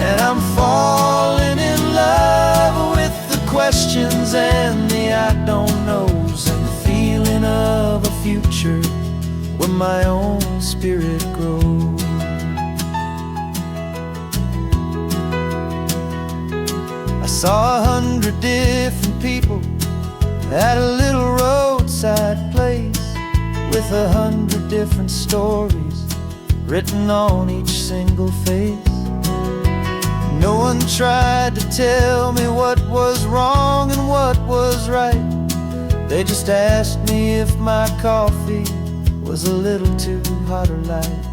And I'm falling in love with the questions and the I don't knows, and the feeling of a future where my own spirit grows. I saw 100 different people at a little roadside place, with 100 different stories written on each single face. No one tried to tell me what was wrong and what was right. They just asked me if my coffee was a little too hot or light.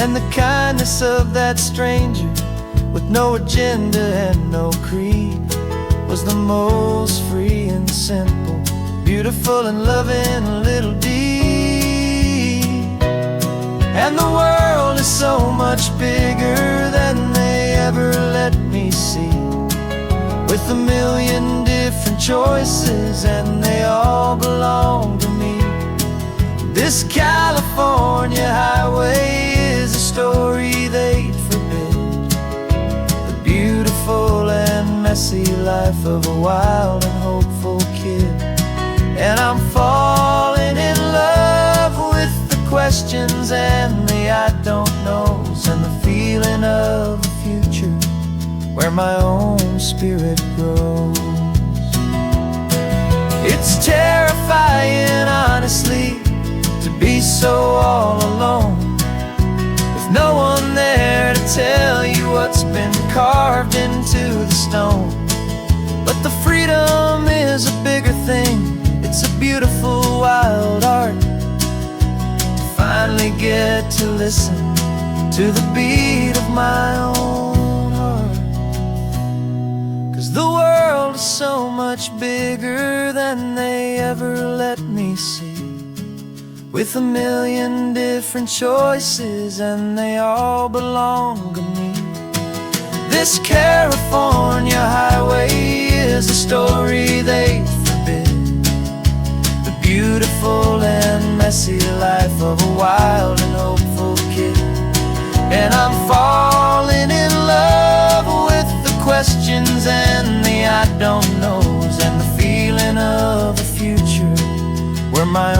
And the kindness of that stranger, with no agenda and no creed, was the most free and simple, beautiful and loving little deed. And the world is so much bigger than they ever let me see, with a million different choices, and they all belong to me. This California highway is a story they'd forbid, the beautiful and messy life of a wild and hopeful kid. And I'm falling in love with the questions and the I don't knows, and the feeling of a future where my own spirit grows. It's terrifying, honestly, to be so all alone, with no one there to tell you what's been carved into the stone. But the freedom is a bigger thing. It's a beautiful wild art to finally get to listen to the beat of my own heart. 'Cause the world is so much bigger than they ever let me see, with a million different choices, and they all belong to me. This California highway is a story they forbid, the beautiful and messy life of a wild and hopeful kid. And I'm falling in love with the questions and the I don't knows, and the feeling of a future where my